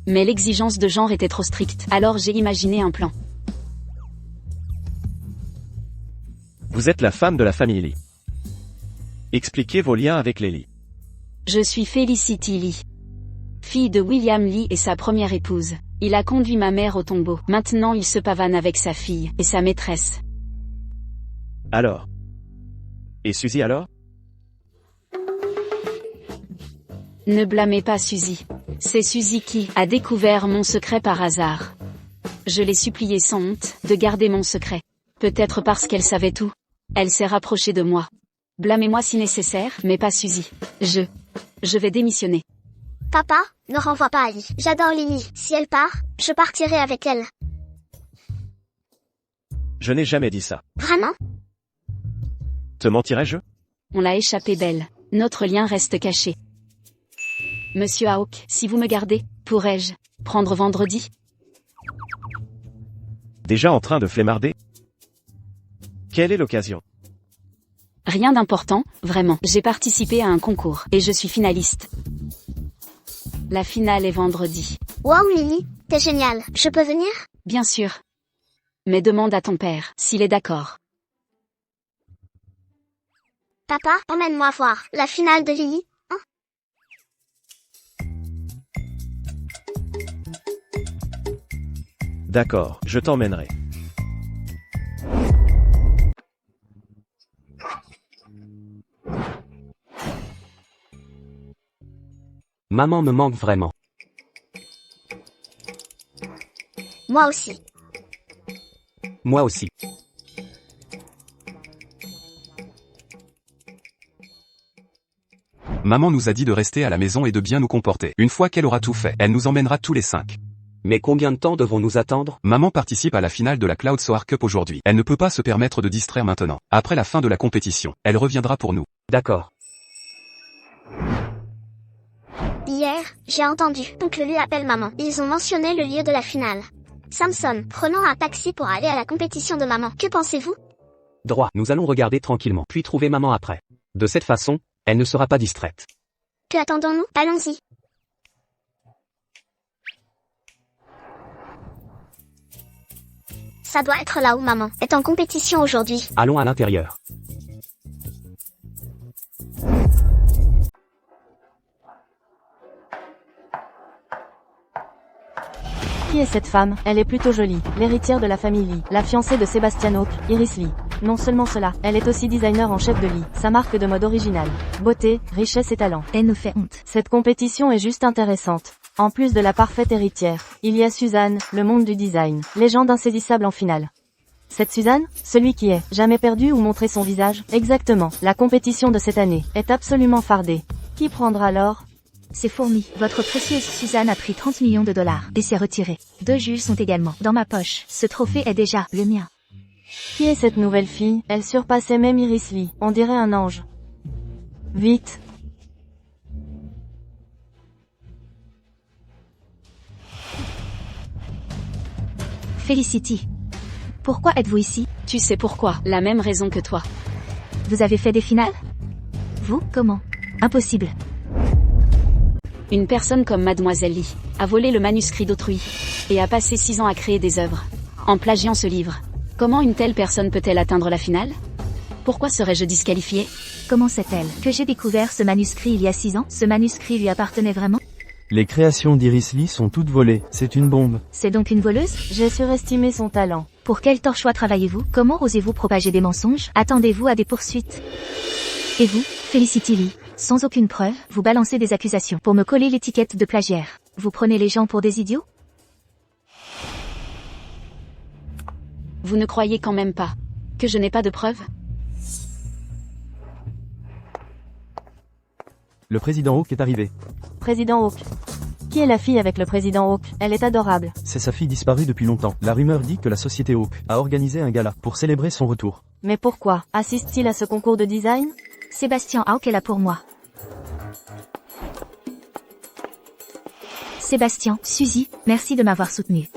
Mais l'exigence de genre était trop stricte, alors j'ai imaginé un plan. Vous êtes la femme de la famille Lee. Expliquez vos liens avec les Lee. Je suis Felicity Lee, fille de William Lee et sa première épouse. Il a conduit ma mère au tombeau. Maintenant il se pavane avec sa fille et sa maîtresse. Alors. Et Suzy alors? Ne blâmez pas Suzy. C'est Suzy qui a découvert mon secret par hasard. Je l'ai suppliée sans honte de garder mon secret. Peut-être parce qu'elle savait tout. Elle s'est rapprochée de moi. Blâmez-moi si nécessaire, mais pas Suzy. Je vais démissionner. Papa, ne renvoie pas Ali. J'adore Lily. Si elle part, je partirai avec elle. Je n'ai jamais dit ça. Vraiment? Te mentirais-je? On l'a échappé belle. Notre lien reste caché. Monsieur Hawk, si vous me gardez, pourrais-je prendre vendredi? Déjà en train de flemmarder? Quelle est l'occasion? Rien d'important, vraiment. J'ai participé à un concours, et je suis finaliste. La finale est vendredi. Wow Lily, t'es géniale. Je peux venir? Bien sûr. Mais demande à ton père, s'il est d'accord. Papa, emmène-moi voir la finale de Lily. D'accord, je t'emmènerai. Maman me manque vraiment. Moi aussi. Moi aussi. Maman nous a dit de rester à la maison et de bien nous comporter. Une fois qu'elle aura tout fait, elle nous emmènera tous les 5. Mais combien de temps devons-nous attendre? Maman participe à la finale de la Cloud Soar Cup aujourd'hui. Elle ne peut pas se permettre de distraire maintenant. Après la fin de la compétition, elle reviendra pour nous. D'accord. Hier, j'ai entendu oncle lui appelle maman. Ils ont mentionné le lieu de la finale. Samson, prenons un taxi pour aller à la compétition de maman. Que pensez-vous? Droit, nous allons regarder tranquillement, puis trouver maman après. De cette façon, elle ne sera pas distraite. Que attendons-nous? Allons-y. Ça doit être là où maman est en compétition aujourd'hui. Allons à l'intérieur. Qui est cette femme? Elle est plutôt jolie. L'héritière de la famille Lee. La fiancée de Sebastian Hawk, Iris Lee. Non seulement cela, elle est aussi designer en chef de Lee. Sa marque de mode originale. Beauté, richesse et talent. Elle nous fait honte. Cette compétition est juste intéressante. En plus de la parfaite héritière, il y a Suzanne, le monde du design. Légende insaisissable en finale. Cette Suzanne? Celui qui est jamais perdu ou montré son visage? Exactement. La compétition de cette année est absolument fardée. Qui prendra l'or? C'est fourni. Votre précieuse Suzanne a pris 30 millions de dollars et s'est retirée. 2 juges sont également dans ma poche. Ce trophée est déjà le mien. Qui est cette nouvelle fille? Elle surpassait même Iris Lee. On dirait un ange. Vite. Felicity. Pourquoi êtes-vous ici? Tu sais pourquoi, la même raison que toi. Vous avez fait des finales? Vous? Comment? Impossible. Une personne comme Mademoiselle Lee a volé le manuscrit d'autrui et a passé 6 ans à créer des œuvres en plagiant ce livre. Comment une telle personne peut-elle atteindre la finale? Pourquoi serais-je disqualifiée? Comment sait-elle que j'ai découvert ce manuscrit il y a 6 ans? Ce manuscrit lui appartenait vraiment? Les créations d'Iris Lee sont toutes volées, c'est une bombe. C'est donc une voleuse? J'ai surestimé son talent. Pour quel torchoir travaillez-vous? Comment osez-vous propager des mensonges? Attendez-vous à des poursuites? Et vous, Felicity Lee, sans aucune preuve, vous balancez des accusations pour me coller l'étiquette de plagiaire. Vous prenez les gens pour des idiots? Vous ne croyez quand même pas que je n'ai pas de preuves? Le président Hawk est arrivé. Président Hawk. Qui est la fille avec le président Hawk? Elle est adorable. C'est sa fille disparue depuis longtemps. La rumeur dit que la société Hawk a organisé un gala pour célébrer son retour. Mais pourquoi? Assiste-t-il à ce concours de design? Sébastien Hawk est là pour moi. Sébastien, Suzy, merci de m'avoir soutenu.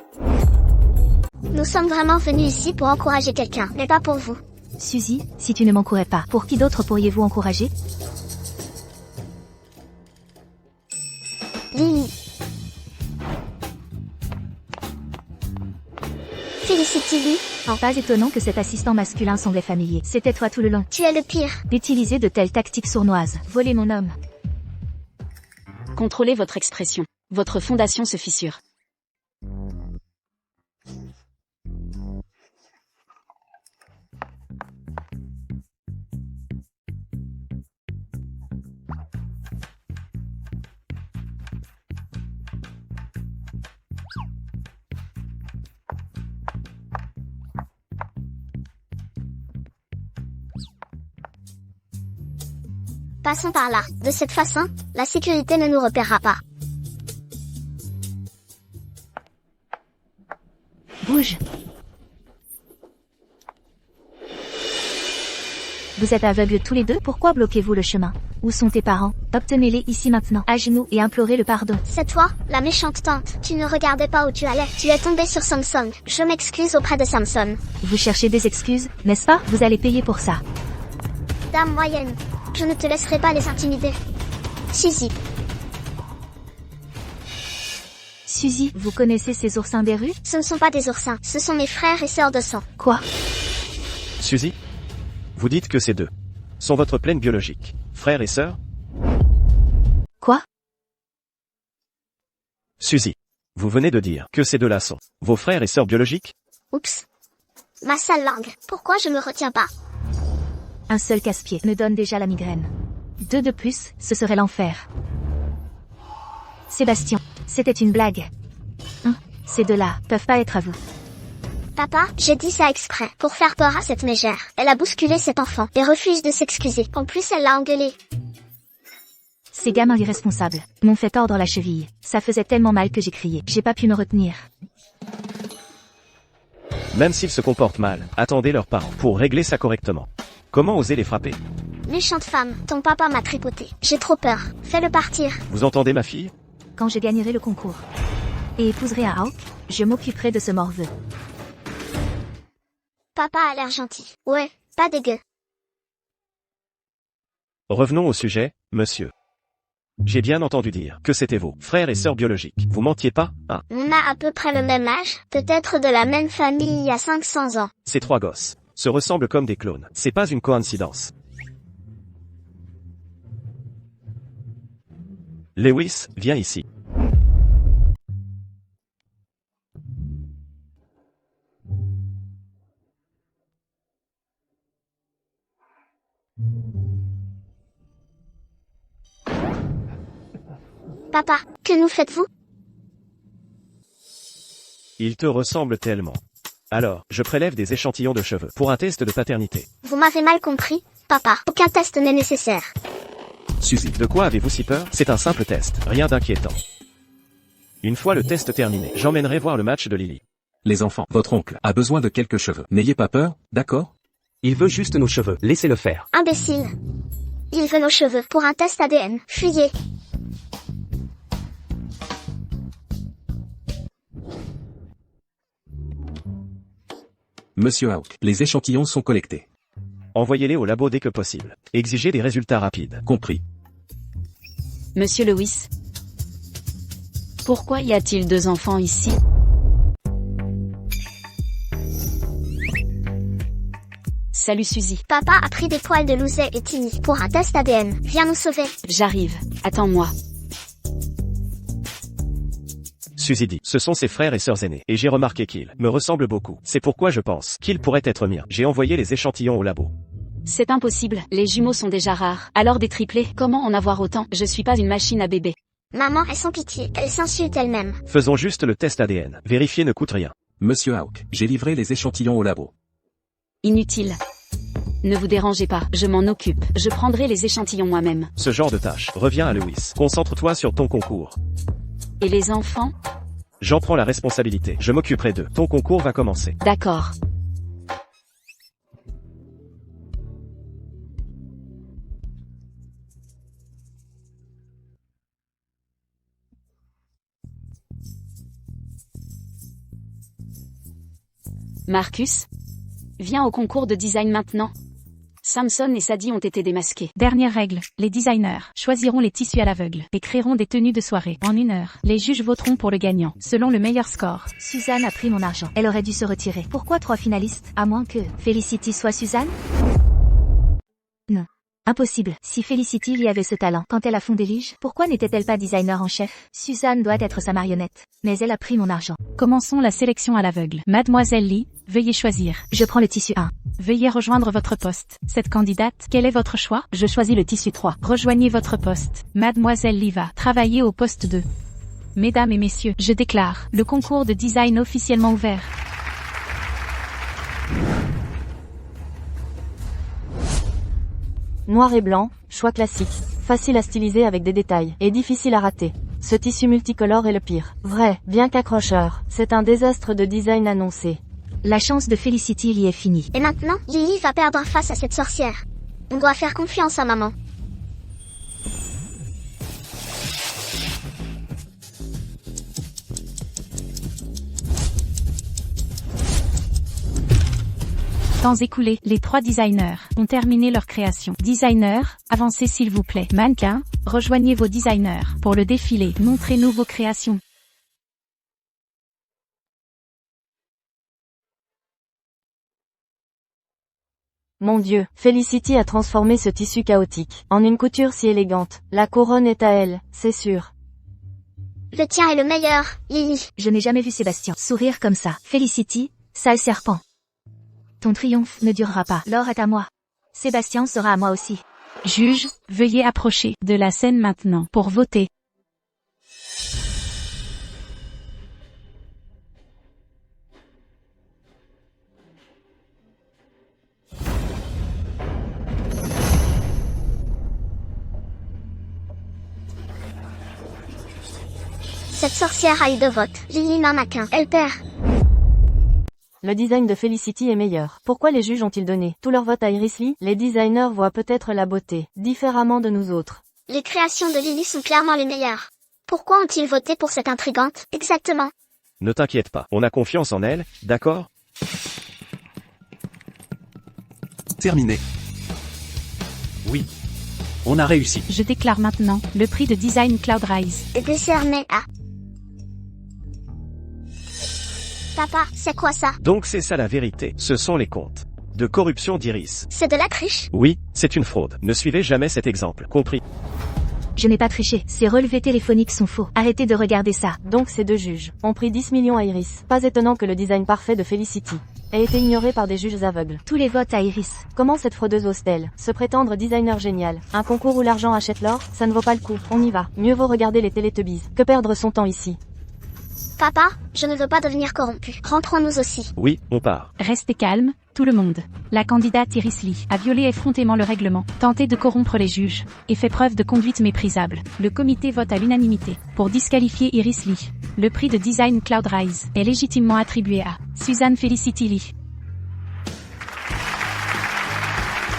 Nous sommes vraiment venus ici pour encourager quelqu'un, mais pas pour vous. Suzy, si tu ne m'encourages pas, pour qui d'autre pourriez-vous encourager? Lily. Felicity Lee. Pas étonnant que cet assistant masculin semblait familier. C'était toi tout le long. Tu es le pire. D'utiliser de telles tactiques sournoises. Voler mon homme. Contrôlez votre expression. Votre fondation se fissure. Passons par là. De cette façon, la sécurité ne nous repérera pas. Bouge. Vous êtes aveugles tous les deux? Pourquoi bloquez-vous le chemin? Où sont tes parents? Obtenez-les ici maintenant, à genoux, et implorez le pardon. C'est toi, la méchante tante. Tu ne regardais pas où tu allais. Tu es tombée sur Samson. Je m'excuse auprès de Samson. Vous cherchez des excuses, n'est-ce pas? Vous allez payer pour ça. Dame moyenne. Je ne te laisserai pas les intimider. Suzy. Suzy, vous connaissez ces oursins des rues? Ce ne sont pas des oursins, ce sont mes frères et sœurs de sang. Quoi? Suzy? Vous dites que ces deux sont votre plaine biologique. Frères et sœurs? Quoi? Suzy. Vous venez de dire que ces deux-là sont vos frères et sœurs biologiques? Oups. Ma sale langue. Pourquoi je me retiens pas? Un seul casse-pied me donne déjà la migraine. 2 de plus, ce serait l'enfer. Sébastien, c'était une blague. Ces deux-là peuvent pas être à vous. Papa, j'ai dit ça exprès, pour faire peur à cette mégère. Elle a bousculé cet enfant, et refuse de s'excuser. En plus, elle l'a engueulé. Ces gamins irresponsables m'ont fait tordre la cheville. Ça faisait tellement mal que j'ai crié. J'ai pas pu me retenir. Même s'ils se comportent mal, attendez leurs parents pour régler ça correctement. Comment oser les frapper? Méchante femme, ton papa m'a tripoté. J'ai trop peur. Fais-le partir. Vous entendez ma fille? Quand je gagnerai le concours et épouserai un Hawk, je m'occuperai de ce morveux. Papa a l'air gentil. Ouais, pas dégueu. Revenons au sujet, monsieur. J'ai bien entendu dire que c'était vos frères et sœurs biologiques. Vous mentiez pas, hein? On a à peu près le même âge, peut-être de la même famille il y a 500 ans. Ces 3 gosses se ressemblent comme des clones. C'est pas une coïncidence. Lewis, viens ici. Papa, que nous faites-vous? Il te ressemble tellement. Alors, je prélève des échantillons de cheveux pour un test de paternité. Vous m'avez mal compris, papa. Aucun test n'est nécessaire. Suzy, de quoi avez-vous si peur? C'est un simple test, rien d'inquiétant. Une fois le test terminé, j'emmènerai voir le match de Lily. Les enfants, votre oncle a besoin de quelques cheveux. N'ayez pas peur, d'accord? Il veut juste nos cheveux, laissez-le faire. Imbécile. Il veut nos cheveux pour un test ADN. Fuyez. Monsieur Hawk, les échantillons sont collectés. Envoyez-les au labo dès que possible. Exigez des résultats rapides. Compris. Monsieur Lewis. Pourquoi y a-t-il 2 enfants ici? Salut Suzy. Papa a pris des poils de Louzet et Timmy pour un test ADN. Viens nous sauver. J'arrive. Attends-moi. Suzy dit, ce sont ses frères et sœurs aînés, et j'ai remarqué qu'ils me ressemblent beaucoup. C'est pourquoi je pense qu'ils pourraient être miens. J'ai envoyé les échantillons au labo. C'est impossible. Les jumeaux sont déjà rares. Alors des triplés, comment en avoir autant? Je suis pas une machine à bébé. Maman est sans pitié, elle s'insulte elle-même. Faisons juste le test ADN. Vérifier ne coûte rien. Monsieur Hawk, j'ai livré les échantillons au labo. Inutile. Ne vous dérangez pas, je m'en occupe. Je prendrai les échantillons moi-même. Ce genre de tâche revient à Lewis. Concentre-toi sur ton concours. Et les enfants? J'en prends la responsabilité. Je m'occuperai d'eux. Ton concours va commencer. D'accord. Marcus? Viens au concours de design maintenant. Samson et Sadie ont été démasqués. Dernière règle, les designers choisiront les tissus à l'aveugle et créeront des tenues de soirée. En 1 heure, les juges voteront pour le gagnant, selon le meilleur score. Suzanne a pris mon argent. Elle aurait dû se retirer. Pourquoi 3 finalistes? À moins que Felicity soit Suzanne? Non. Impossible. Si Felicity y avait ce talent quand elle a fondé Lige, pourquoi n'était-elle pas designer en chef? Suzanne doit être sa marionnette. Mais elle a pris mon argent. Commençons la sélection à l'aveugle. Mademoiselle Lee, veuillez choisir. Je prends le tissu 1. Veuillez rejoindre votre poste. Cette candidate, quel est votre choix? Je choisis le tissu 3. Rejoignez votre poste. Mademoiselle Lee va travailler au poste 2. Mesdames et messieurs, je déclare le concours de design officiellement ouvert. Noir et blanc, choix classique. Facile à styliser avec des détails, et difficile à rater. Ce tissu multicolore est le pire. Vrai, bien qu'accrocheur, c'est un désastre de design annoncé. La chance de Felicity y est finie. Et maintenant, Lily va perdre face à cette sorcière. On doit faire confiance à maman. Temps écoulé, les 3 designers ont terminé leur création. Designers, avancez s'il vous plaît. Mannequins, rejoignez vos designers. Pour le défilé, montrez-nous vos créations. Mon Dieu, Felicity a transformé ce tissu chaotique en une couture si élégante. La couronne est à elle, c'est sûr. Le tien est le meilleur, Lily. Je n'ai jamais vu Sébastien sourire comme ça. Felicity, sale serpent. Ton triomphe ne durera pas. L'or est à moi. Sébastien sera à moi aussi. Juge, veuillez approcher de la scène maintenant pour voter. Cette sorcière a eu 2 votes. Lily n'en a qu'un. Elle perd. Le design de Felicity est meilleur. Pourquoi les juges ont-ils donné tout leur vote à Iris Lee? Les designers voient peut-être la beauté différemment de nous autres. Les créations de Lily sont clairement les meilleures. Pourquoi ont-ils voté pour cette intrigante? Exactement. Ne t'inquiète pas, on a confiance en elle, d'accord? Terminé. Oui. On a réussi. Je déclare maintenant le prix de design Cloud Rise. Et décerné à... Papa, c'est quoi ça? Donc c'est ça la vérité, ce sont les comptes de corruption d'Iris. C'est de la triche? Oui, c'est une fraude. Ne suivez jamais cet exemple, compris? Je n'ai pas triché, ces relevés téléphoniques sont faux. Arrêtez de regarder ça. Donc ces 2 juges ont pris 10 millions à Iris. Pas étonnant que le design parfait de Felicity ait été ignoré par des juges aveugles. Tous les votes à Iris. Comment cette fraudeuse ose-t-elle se prétendre designer génial? Un concours où l'argent achète l'or? Ça ne vaut pas le coup. On y va. Mieux vaut regarder les Télétubbies que perdre son temps ici. Papa, je ne veux pas devenir corrompu. Rentrons-nous aussi. Oui, on part. Restez calme, tout le monde. La candidate Iris Lee a violé effrontément le règlement, tenté de corrompre les juges, et fait preuve de conduite méprisable. Le comité vote à l'unanimité pour disqualifier Iris Lee. Le prix de design Cloud Rise est légitimement attribué à Suzanne Felicity Lee.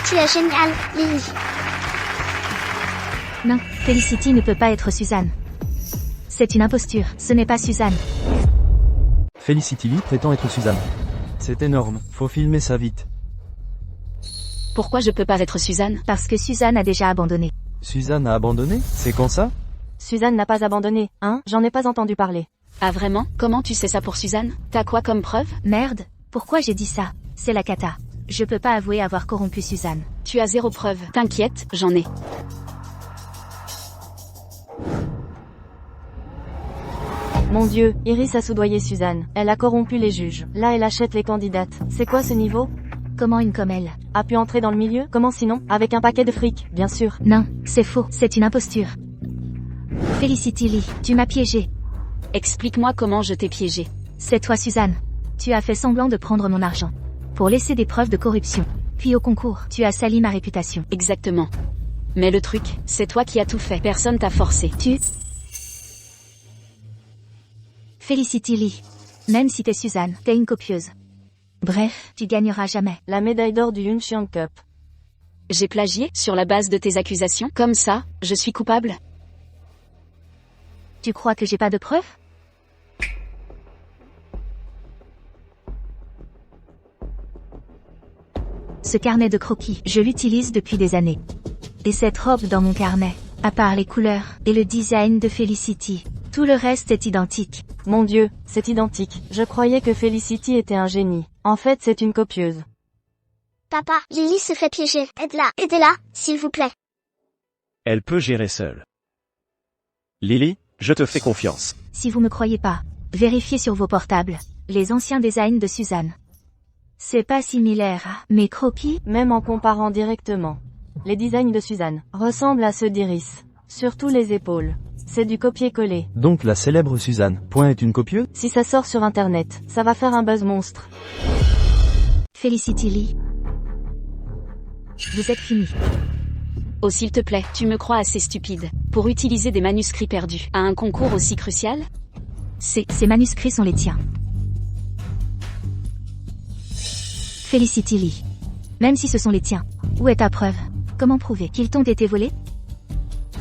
Tu es génial, Lily. Non, Felicity ne peut pas être Suzanne. C'est une imposture, ce n'est pas Suzanne. Felicity Lee prétend être Suzanne. C'est énorme, faut filmer ça vite. Pourquoi je peux pas être Suzanne? Parce que Suzanne a déjà abandonné. Suzanne a abandonné? C'est quand ça? Suzanne n'a pas abandonné, hein? J'en ai pas entendu parler. Ah vraiment? Comment tu sais ça pour Suzanne? T'as quoi comme preuve? Merde, pourquoi j'ai dit ça? C'est la cata. Je peux pas avouer avoir corrompu Suzanne. Tu as 0 preuve. T'inquiète, j'en ai. Mon Dieu, Iris a soudoyé Suzanne. Elle a corrompu les juges. Là elle achète les candidates. C'est quoi ce niveau? Comment une comme elle A pu entrer dans le milieu? Comment sinon? Avec un paquet de fric, bien sûr. Non, c'est faux, c'est une imposture. Felicity Lee, tu m'as piégé. Explique-moi comment je t'ai piégé. C'est toi Suzanne. Tu as fait semblant de prendre mon argent. Pour laisser des preuves de corruption. Puis au concours, tu as sali ma réputation. Exactement. Mais le truc, c'est toi qui as tout fait. Personne t'a forcé. Felicity Lee. Même si t'es Suzanne, t'es une copieuse. Bref, tu gagneras jamais. La médaille d'or du Yunxian Cup. J'ai plagié sur la base de tes accusations. Comme ça, je suis coupable. Tu crois que j'ai pas de preuves? Ce carnet de croquis, je l'utilise depuis des années. Et cette robe dans mon carnet, à part les couleurs et le design de Felicity, tout le reste est identique. Mon Dieu, c'est identique. Je croyais que Felicity était un génie. En fait, c'est une copieuse. Papa, Lily se fait piéger. Aide-la, aidez-la, s'il vous plaît. Elle peut gérer seule. Lily, je te fais confiance. Si vous me croyez pas, vérifiez sur vos portables les anciens designs de Suzanne. C'est pas similaire à mes croquis, même en comparant directement. Les designs de Suzanne ressemblent à ceux d'Iris. Surtout les épaules. C'est du copier-coller. Donc la célèbre Suzanne, Point est une copieuse? Si ça sort sur internet, ça va faire un buzz monstre. Felicity Lee. Vous êtes fini. Oh s'il te plaît, tu me crois assez stupide pour utiliser des manuscrits perdus à un concours aussi crucial? Ces manuscrits sont les tiens. Felicity Lee. Même si ce sont les tiens, où est ta preuve? Comment prouver qu'ils t'ont été volés?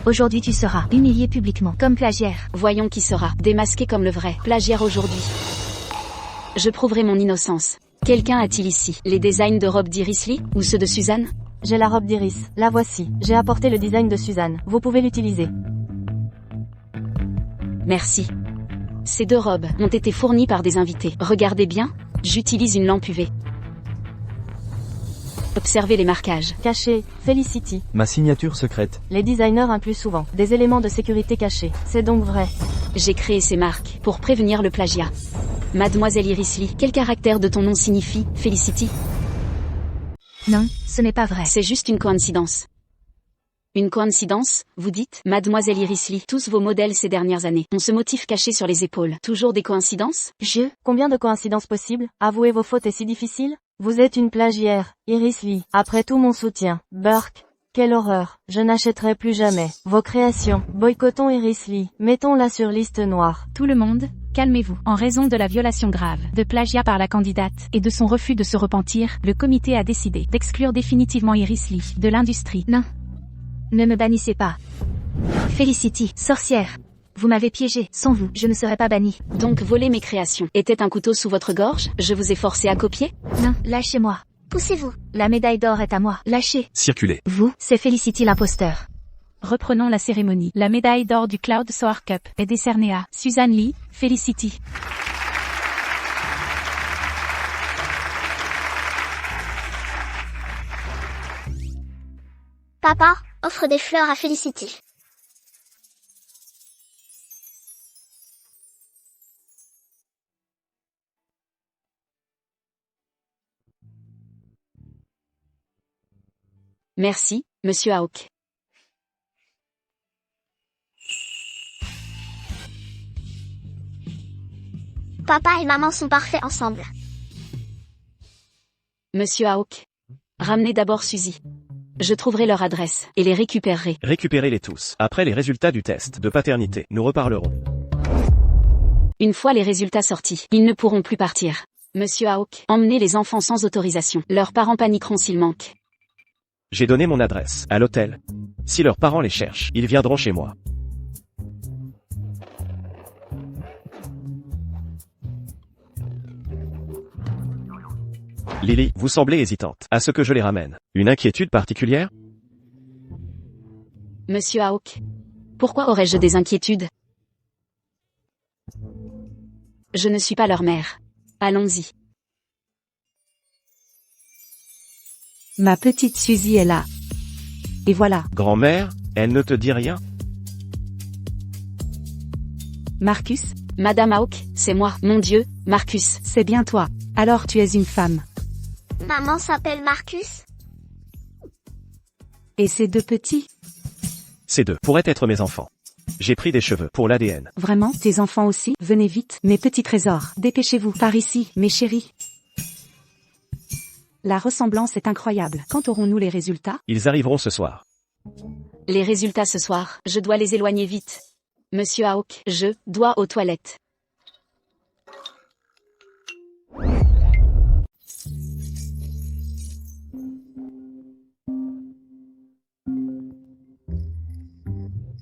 Aujourd'hui tu seras humilié publiquement comme plagiaire. Voyons qui sera démasqué comme le vrai plagiaire aujourd'hui. Je prouverai mon innocence. Quelqu'un a-t-il ici les designs de robe d'Iris Lee ou ceux de Suzanne? J'ai la robe d'Iris, la voici. J'ai apporté le design de Suzanne. Vous pouvez l'utiliser. Merci. Ces 2 robes ont été fournies par des invités. Regardez bien, j'utilise une lampe UV. Observez les marquages. Caché, Felicity. Ma signature secrète. Les designers incluent souvent des éléments de sécurité cachés. C'est donc vrai. J'ai créé ces marques pour prévenir le plagiat. Mademoiselle Iris Lee, quel caractère de ton nom signifie Felicity? Non, ce n'est pas vrai. C'est juste une coïncidence. Une coïncidence, vous dites? Mademoiselle Iris Lee, tous vos modèles ces dernières années ont ce motif caché sur les épaules. Toujours des coïncidences? Combien de coïncidences possibles? Avouer vos fautes est si difficile? Vous êtes une plagiaire, Iris Lee. Après tout mon soutien. Burke. Quelle horreur. Je n'achèterai plus jamais vos créations. Boycottons Iris Lee. Mettons-la sur liste noire. Tout le monde, calmez-vous. En raison de la violation grave de plagiat par la candidate et de son refus de se repentir, le comité a décidé d'exclure définitivement Iris Lee de l'industrie. Non. Ne me bannissez pas. Felicity, sorcière. Vous m'avez piégé. Sans vous, je ne serais pas bannie. Donc voler mes créations était un couteau sous votre gorge? Je vous ai forcé à copier? Non, lâchez-moi. Poussez-vous. La médaille d'or est à moi. Lâchez. Circulez. Vous, c'est Felicity l'imposteur. Reprenons la cérémonie. La médaille d'or du Cloud Soar Cup est décernée à Suzanne Lee, Felicity. Papa, offre des fleurs à Felicity. Merci, Monsieur Hawk. Papa et maman sont parfaits ensemble. Monsieur Hawk. Ramenez d'abord Suzy. Je trouverai leur adresse et les récupérerai. Récupérez-les tous. Après les résultats du test de paternité, nous reparlerons. Une fois les résultats sortis, ils ne pourront plus partir. Monsieur Hawk, emmenez les enfants sans autorisation. Leurs parents paniqueront s'ils manquent. J'ai donné mon adresse à l'hôtel. Si leurs parents les cherchent, ils viendront chez moi. Lily, vous semblez hésitante à ce que je les ramène. Une inquiétude particulière? Monsieur Hawk. Pourquoi aurais-je des inquiétudes? Je ne suis pas leur mère. Allons-y. Ma petite Suzy est là. Et voilà. Grand-mère, elle ne te dit rien? Marcus, Madame Hawk, c'est moi, mon Dieu, Marcus. c'est bien toi. Alors tu es une femme. Maman s'appelle Marcus? Et ces deux petits? Ces deux pourraient être mes enfants. J'ai pris des cheveux pour l'ADN. Vraiment, tes enfants aussi? Venez vite, mes petits trésors. Dépêchez-vous, par ici, mes chéris. La ressemblance est incroyable. Quand aurons-nous les résultats? Ils arriveront ce soir. Les résultats ce soir, je dois les éloigner vite. Monsieur Hawk, je dois aux toilettes.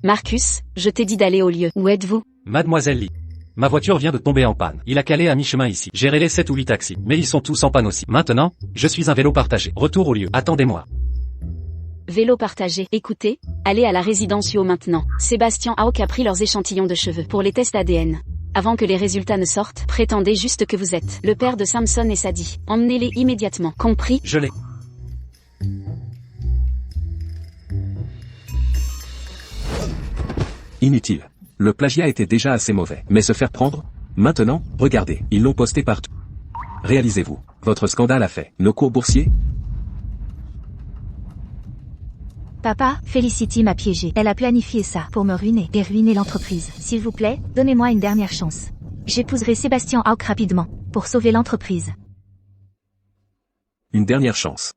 Marcus, je t'ai dit d'aller au lieu. Où êtes-vous? Mademoiselle Lee. Ma voiture vient de tomber en panne. Il a calé à mi-chemin ici. J'ai rélé 7 ou 8 taxis, mais ils sont tous en panne aussi. Maintenant, je suis un vélo partagé. Retour au lieu. Attendez-moi. Vélo partagé. Écoutez, allez à la résidence UO maintenant. Sébastien Hawk a pris leurs échantillons de cheveux pour les tests ADN. Avant que les résultats ne sortent, prétendez juste que vous êtes le père de Samson et Sadie. Emmenez-les immédiatement. Compris? Je l'ai. Inutile. Le plagiat était déjà assez mauvais. Mais se faire prendre? Maintenant, regardez, ils l'ont posté partout. Réalisez-vous, votre scandale a fait nos cours boursiers? Papa, Felicity m'a piégé. Elle a planifié ça pour me ruiner et ruiner l'entreprise. S'il vous plaît, donnez-moi une dernière chance. J'épouserai Sébastien Hawk rapidement, pour sauver l'entreprise. Une dernière chance.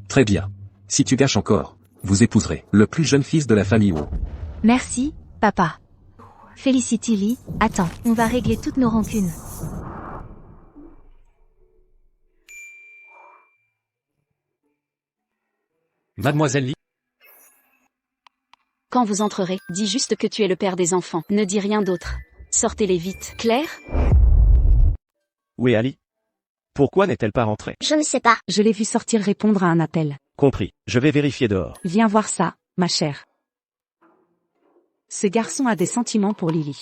Très bien. Si tu gâches encore, vous épouserez le plus jeune fils de la famille Wu. Merci, papa. Felicity Lee, attends, on va régler toutes nos rancunes. Mademoiselle Lee. Quand vous entrerez, dis juste que tu es le père des enfants. Ne dis rien d'autre. Sortez-les vite. Claire? Où est Ali? Pourquoi n'est-elle pas rentrée? Je ne sais pas. Je l'ai vu sortir répondre à un appel. Compris. Je vais vérifier dehors. Viens voir ça, ma chère. Ce garçon a des sentiments pour Lily.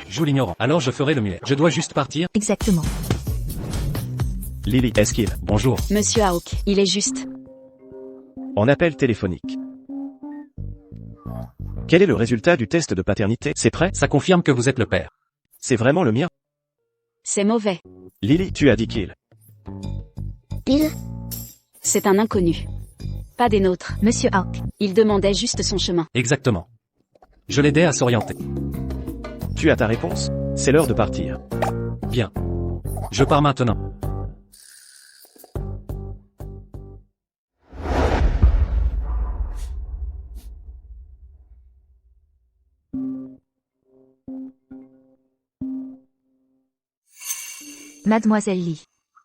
Joue l'ignorant. Alors je ferai le muet. Je dois juste partir. Exactement. Lily, est-ce qu'il? Bonjour. Monsieur Hawk, il est juste. En appel téléphonique. Quel est le résultat du test de paternité? C'est prêt? Ça confirme que vous êtes le père. C'est vraiment le mien? C'est mauvais. Lily, tu as dit qu'il. Il? C'est un inconnu. Pas des nôtres. Monsieur Hawk. Il demandait juste son chemin. Exactement. Je l'aidais à s'orienter. Tu as ta réponse? C'est l'heure de partir. Bien. Je pars maintenant. Mademoiselle Lee.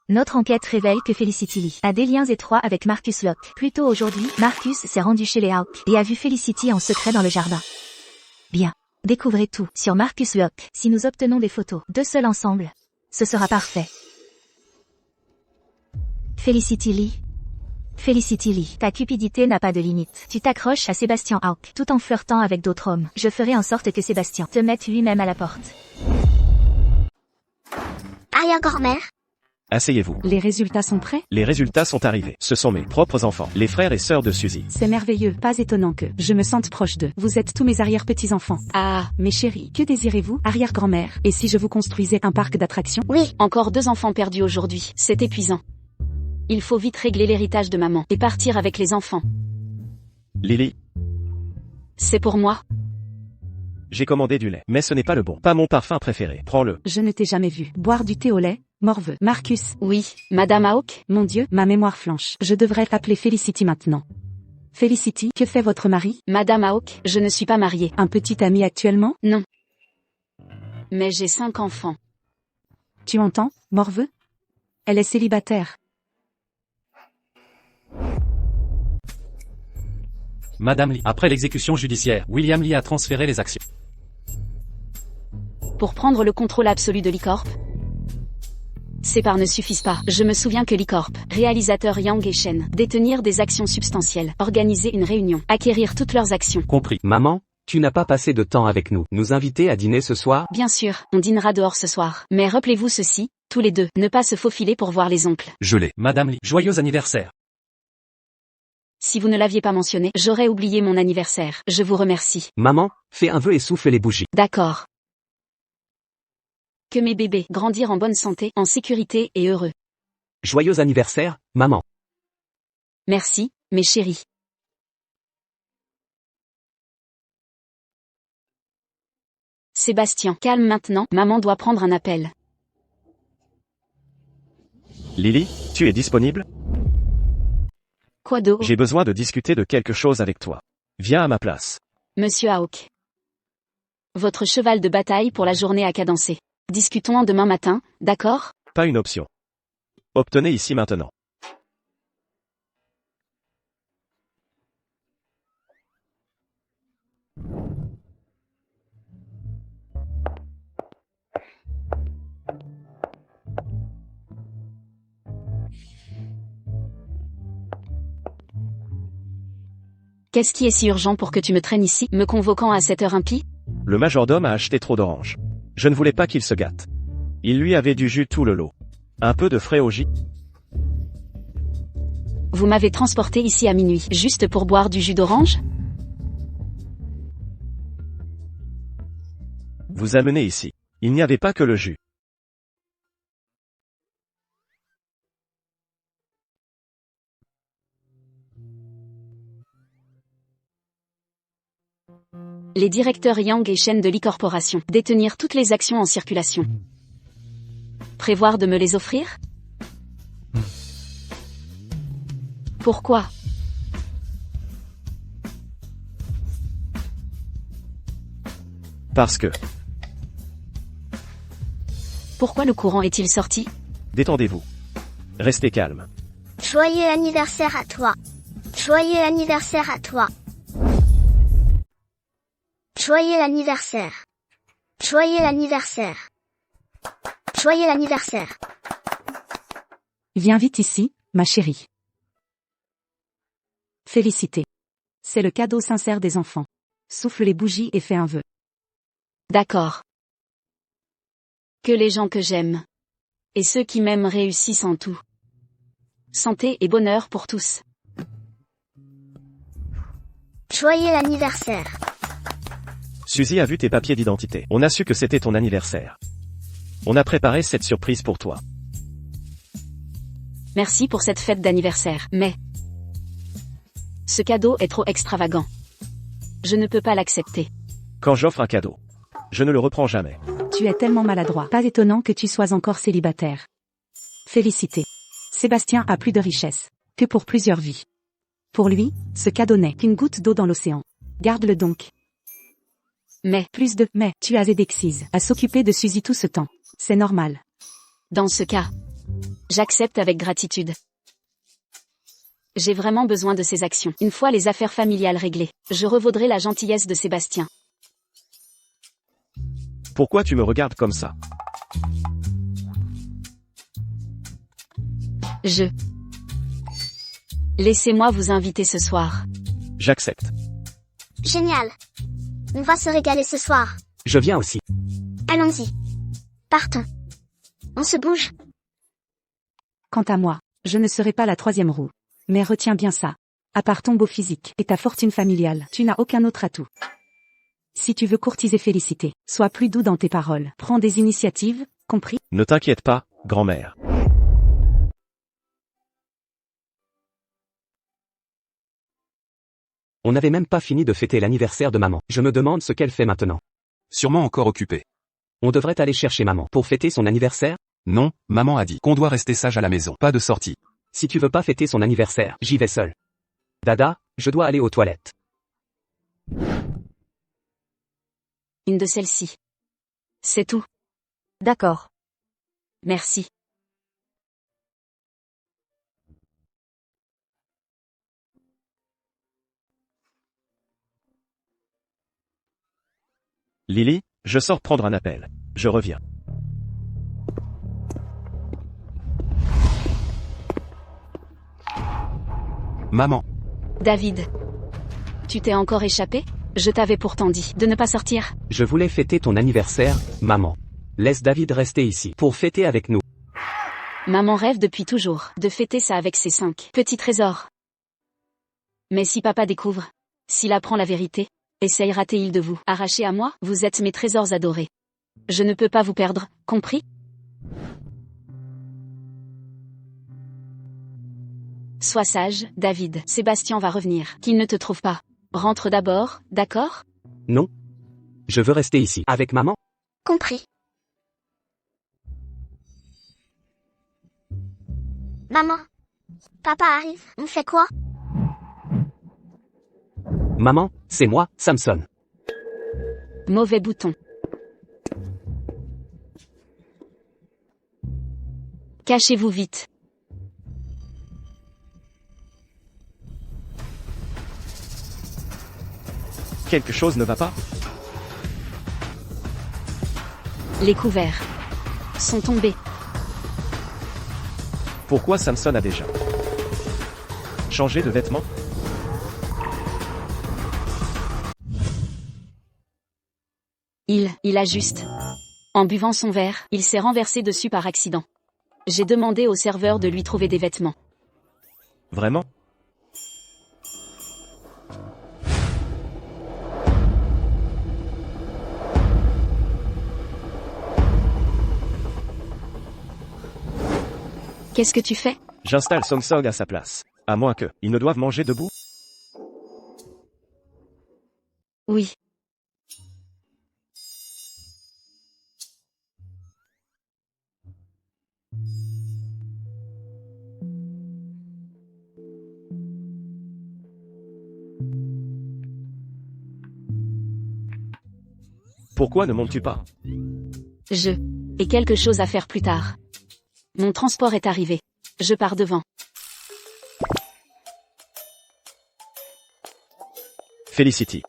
Notre enquête révèle que Felicity Lee a des liens étroits avec Marcus Locke. Plus tôt aujourd'hui, Marcus s'est rendu chez les Hawk et a vu Felicity en secret dans le jardin. Bien. Découvrez tout sur Marcus Locke. Si nous obtenons des photos, deux seuls ensemble, ce sera parfait. Felicity Lee. Felicity Lee, ta cupidité n'a pas de limite. Tu t'accroches à Sébastien Hawk, tout en flirtant avec d'autres hommes. Je ferai en sorte que Sébastien te mette lui-même à la porte. Arrière-grand-mère? Asseyez-vous. Les résultats sont prêts? Les résultats sont arrivés. Ce sont mes propres enfants, les frères et sœurs de Suzy. C'est merveilleux, pas étonnant que je me sente proche d'eux. Vous êtes tous mes arrière-petits-enfants. Ah, mes chéris, que désirez-vous, arrière-grand-mère? Et si je vous construisais un parc d'attractions? Oui. Encore 2 enfants perdus aujourd'hui. C'est épuisant. Il faut vite régler l'héritage de maman et partir avec les enfants. Lily, C'est pour moi. j'ai commandé du lait, mais ce n'est pas le bon. Pas mon parfum préféré. Prends-le. Je ne t'ai jamais vu boire du thé au lait, morveux. Marcus. Oui, Madame Hawk? Mon Dieu, ma mémoire flanche. Je devrais t'appeler Felicity maintenant. Felicity, que fait votre mari? Madame Hawk, je ne suis pas mariée. Un petit ami actuellement? Non. Mais j'ai 5 enfants. Tu entends, morveux? Elle est célibataire. Madame Lee. Après l'exécution judiciaire, William Lee a transféré les actions. Pour prendre le contrôle absolu de l'E-Corp? Ces parts ne suffisent pas. Je me souviens que l'E-Corp, réalisateur Yang et Shen, détenir des actions substantielles, organiser une réunion, acquérir toutes leurs actions. Compris. Maman, Tu n'as pas passé de temps avec nous. Nous inviter à dîner ce soir? Bien sûr, on dînera dehors ce soir. Mais rappelez-vous ceci, tous les deux, ne pas se faufiler pour voir les oncles. Je l'ai. Madame Lee, joyeux anniversaire. Si vous ne l'aviez pas mentionné, j'aurais oublié mon anniversaire. Je vous remercie. Maman, fais un vœu et souffle les bougies. D'accord. Que mes bébés grandir en bonne santé, en sécurité et heureux. Joyeux anniversaire, maman. Merci, mes chéris. Sébastien, calme maintenant, maman doit prendre un appel. Lily, tu es disponible? Quoi d'eau? J'ai besoin de discuter de quelque chose avec toi. Viens à ma place. Monsieur Hawk. Votre cheval de bataille pour la journée à cadencer. Discutons demain matin, d'accord? Pas une option. Obtenez ici maintenant. Qu'est-ce qui est si urgent pour que tu me traînes ici, me convoquant à cette heure impie? Le majordome a acheté trop d'oranges. Je ne voulais pas qu'il se gâte. Il lui avait du jus tout le lot. Un peu de frais au jus. Vous m'avez transporté ici à minuit, juste pour boire du jus d'orange? Vous amenez ici. Il n'y avait pas que le jus. Les directeurs Yang et Shen de l'e-corporation, détenir toutes les actions en circulation. Prévoir de me les offrir? Pourquoi? Parce que... Pourquoi le courant est-il sorti? Détendez-vous. Restez calme. Joyeux anniversaire à toi. Joyeux anniversaire à toi. Joyeux anniversaire. Joyeux anniversaire. Joyeux anniversaire. Viens vite ici, ma chérie. Félicité. C'est le cadeau sincère des enfants. Souffle les bougies et fais un vœu. D'accord. Que les gens que j'aime et ceux qui m'aiment réussissent en tout. Santé et bonheur pour tous. Joyeux anniversaire. Suzy a vu tes papiers d'identité. On a su que c'était ton anniversaire. On a préparé cette surprise pour toi. Merci pour cette fête d'anniversaire, mais... ce cadeau est trop extravagant. Je ne peux pas l'accepter. Quand j'offre un cadeau, je ne le reprends jamais. Tu es tellement maladroit. Pas étonnant que tu sois encore célibataire. Félicité. Sébastien a plus de richesse que pour plusieurs vies. Pour lui, ce cadeau n'est qu'une goutte d'eau dans l'océan. Garde-le donc. Mais tu as Edexis à s'occuper de Suzy tout ce temps. C'est normal. Dans ce cas, j'accepte avec gratitude. J'ai vraiment besoin de ces actions. Une fois les affaires familiales réglées, je revaudrai la gentillesse de Sébastien. Pourquoi tu me regardes comme ça? Laissez-moi vous inviter ce soir. J'accepte. Génial. On va se régaler ce soir. Je viens aussi. Allons-y. Partons. On se bouge. Quant à moi, je ne serai pas la troisième roue. Mais retiens bien ça. À part ton beau physique et ta fortune familiale, tu n'as aucun autre atout. Si tu veux courtiser Félicité, sois plus doux dans tes paroles. Prends des initiatives, compris? Ne t'inquiète pas, grand-mère. On n'avait même pas fini de fêter l'anniversaire de maman. Je me demande ce qu'elle fait maintenant. Sûrement encore occupée. On devrait aller chercher maman pour fêter son anniversaire? Non, maman a dit qu'on doit rester sage à la maison. Pas de sortie. Si tu veux pas fêter son anniversaire, j'y vais seul. Dada, je dois aller aux toilettes. Une de celles-ci. C'est tout. D'accord. Merci. Lily, je sors prendre un appel. Je reviens. Maman. David. Tu t'es encore échappé? Je t'avais pourtant dit de ne pas sortir. Je voulais fêter ton anniversaire, maman. Laisse David rester ici pour fêter avec nous. Maman rêve depuis toujours de fêter ça avec ses 5 petits trésors. Mais si papa découvre, s'il apprend la vérité, essayera-t-il de vous arracher à moi? Vous êtes mes trésors adorés. Je ne peux pas vous perdre, compris? Sois sage, David. Sébastien va revenir. Qu'il ne te trouve pas. Rentre d'abord, d'accord? Non. Je veux rester ici avec maman. Compris. Maman. Papa arrive. On fait quoi? Maman, c'est moi, Samson. Mauvais bouton. Cachez-vous vite. Quelque chose ne va pas? Les couverts sont tombés. Pourquoi Samson a déjà changé de vêtements? Il a juste. En buvant son verre, il s'est renversé dessus par accident. J'ai demandé au serveur de lui trouver des vêtements. Vraiment? Qu'est-ce que tu fais? J'installe Samsung à sa place. À moins que, ils ne doivent manger debout? Oui. Pourquoi ne montes-tu pas? Je ai quelque chose à faire plus tard. Mon transport est arrivé. Je pars devant. Felicity.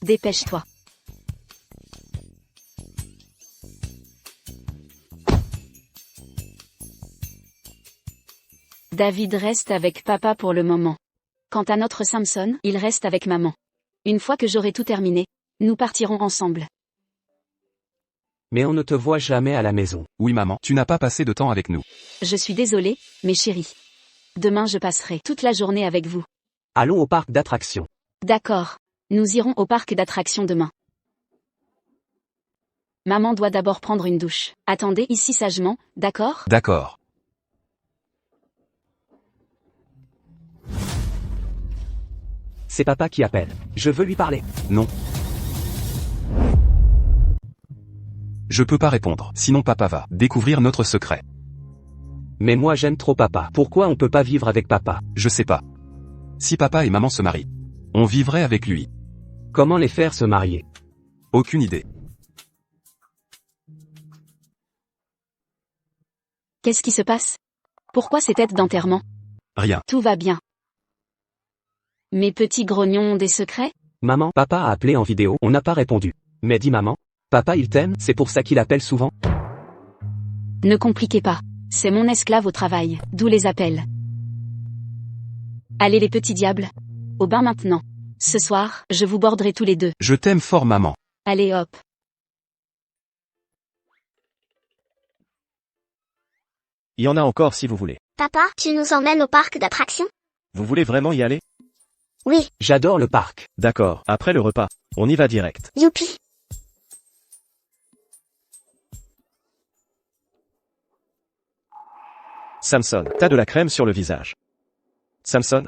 Dépêche-toi. David reste avec papa pour le moment. Quant à notre Samson, il reste avec maman. Une fois que j'aurai tout terminé, nous partirons ensemble. Mais on ne te voit jamais à la maison. Oui maman, tu n'as pas passé de temps avec nous. Je suis désolée, mes chéris. Demain je passerai toute la journée avec vous. Allons au parc d'attractions. D'accord. Nous irons au parc d'attractions demain. Maman doit d'abord prendre une douche. Attendez ici sagement, d'accord? D'accord. C'est papa qui appelle. Je veux lui parler. Non. Je peux pas répondre, sinon papa va découvrir notre secret. Mais moi j'aime trop papa. Pourquoi on peut pas vivre avec papa? Je sais pas. Si papa et maman se marient, on vivrait avec lui. Comment les faire se marier? Aucune idée. Qu'est-ce qui se passe? Pourquoi ces têtes d'enterrement? Rien. Tout va bien. Mes petits grognons ont des secrets? Maman, papa a appelé en vidéo, on n'a pas répondu. Mais dis maman, papa il t'aime, c'est pour ça qu'il appelle souvent? Ne compliquez pas. C'est mon esclave au travail, d'où les appels. Allez les petits diables. Au bain maintenant. Ce soir, je vous borderai tous les deux. Je t'aime fort maman. Allez hop. Il y en a encore si vous voulez. Papa, tu nous emmènes au parc d'attractions? Vous voulez vraiment y aller? Oui. J'adore le parc. D'accord, après le repas, on y va direct. Youpi. Samson, t'as de la crème sur le visage. Samson?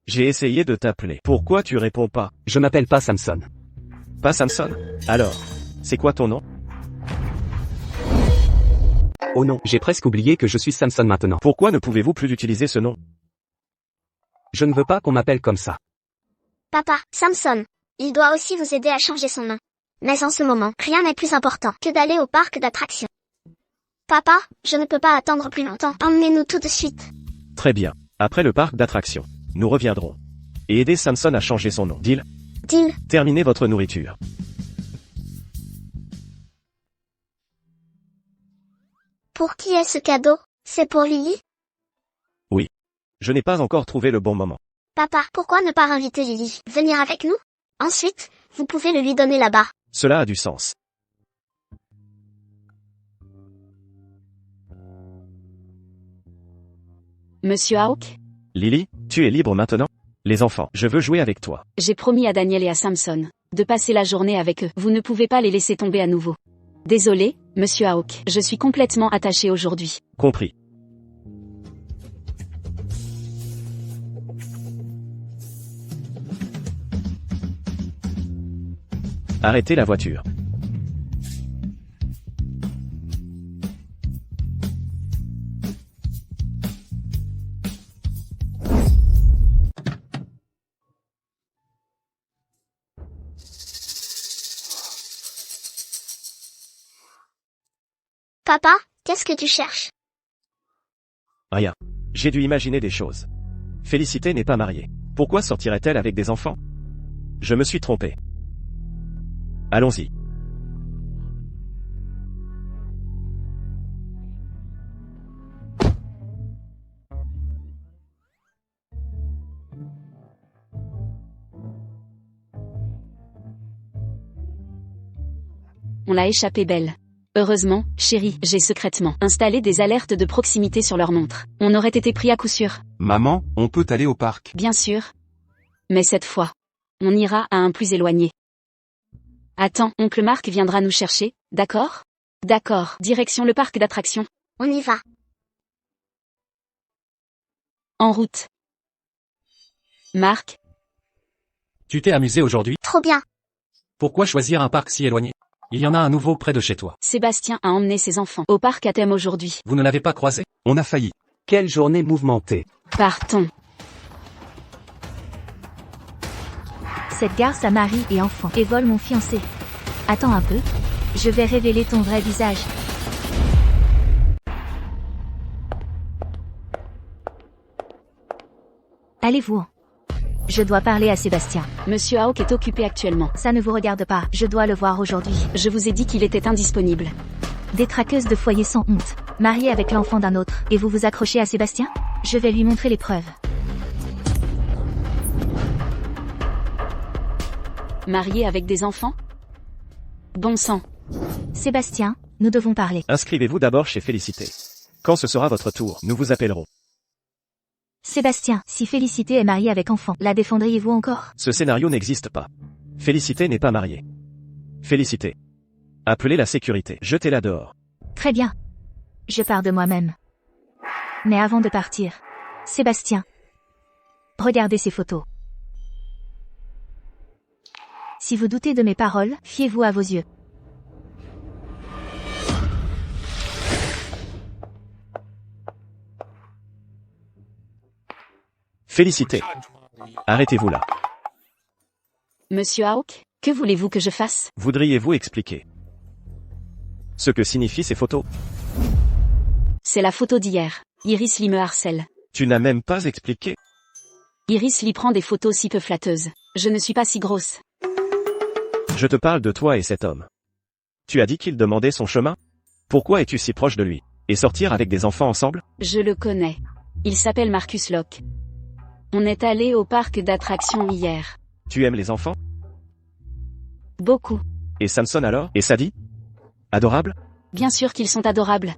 J'ai essayé de t'appeler. Pourquoi tu réponds pas? Je m'appelle pas Samson. Pas Samson? Alors, c'est quoi ton nom? Oh non, j'ai presque oublié que je suis Samson maintenant. Pourquoi ne pouvez-vous plus utiliser ce nom? Je ne veux pas qu'on m'appelle comme ça. Papa, Samson. Il doit aussi vous aider à changer son nom. Mais en ce moment, rien n'est plus important que d'aller au parc d'attractions. Papa, je ne peux pas attendre plus longtemps. Emmenez-nous tout de suite. Très bien. Après le parc d'attractions, nous reviendrons. Et aider Samson à changer son nom. Deal? Deal. Terminez votre nourriture. Pour qui est ce cadeau? C'est pour Lily? Oui. Je n'ai pas encore trouvé le bon moment. Papa, pourquoi ne pas inviter Lily? Venir avec nous? Ensuite, vous pouvez le lui donner là-bas. Cela a du sens. Monsieur Hawk? Lily, tu es libre maintenant? Les enfants, je veux jouer avec toi. J'ai promis à Daniel et à Samson de passer la journée avec eux. Vous ne pouvez pas les laisser tomber à nouveau. Désolé, Monsieur Hawk, je suis complètement attaché aujourd'hui. Compris. Arrêtez la voiture. Papa, qu'est-ce que tu cherches? Rien. J'ai dû imaginer des choses. Félicité n'est pas mariée. Pourquoi sortirait-elle avec des enfants? Je me suis trompé. Allons-y. On l'a échappé belle. Heureusement, chérie, j'ai secrètement installé des alertes de proximité sur leur montre. On aurait été pris à coup sûr. Maman, on peut aller au parc. Bien sûr. Mais cette fois, on ira à un plus éloigné. Attends, oncle Marc viendra nous chercher, d'accord? D'accord, direction le parc d'attractions. On y va. En route. Marc? Tu t'es amusé aujourd'hui? Trop bien. Pourquoi choisir un parc si éloigné? Il y en a un nouveau près de chez toi. Sébastien a emmené ses enfants au parc à thème aujourd'hui. Vous ne l'avez pas croisé? On a failli. Quelle journée mouvementée. Partons. Cette garce a mari et enfant et vole mon fiancé. Attends un peu. Je vais révéler ton vrai visage. Allez-vous. Je dois parler à Sébastien. Monsieur Hawk est occupé actuellement. Ça ne vous regarde pas, je dois le voir aujourd'hui. Je vous ai dit qu'il était indisponible. Détraqueuse de foyer sans honte. Mariée avec l'enfant d'un autre. Et vous vous accrochez à Sébastien? Je vais lui montrer les preuves. Marié avec des enfants? Bon sang. Sébastien, nous devons parler. Inscrivez-vous d'abord chez Félicité. Quand ce sera votre tour, nous vous appellerons. Sébastien, si Félicité est mariée avec enfant, la défendriez-vous encore? Ce scénario n'existe pas. Félicité n'est pas mariée. Félicité. Appelez la sécurité. Jetez-la dehors. Très bien. Je pars de moi-même. Mais avant de partir, Sébastien, regardez ces photos. Si vous doutez de mes paroles, fiez-vous à vos yeux. Félicité. Arrêtez-vous là. Monsieur Hawk, que voulez-vous que je fasse? Voudriez-vous expliquer ce que signifient ces photos? C'est la photo d'hier. Iris Lee me harcèle. Tu n'as même pas expliqué. Iris Lee prend des photos si peu flatteuses. Je ne suis pas si grosse. Je te parle de toi et cet homme. Tu as dit qu'il demandait son chemin? Pourquoi es-tu si proche de lui? Et sortir avec des enfants ensemble? Je le connais. Il s'appelle Marcus Locke. On est allé au parc d'attractions hier. Tu aimes les enfants? Beaucoup. Et Samson alors? Et Sadie? Adorable? Bien sûr qu'ils sont adorables.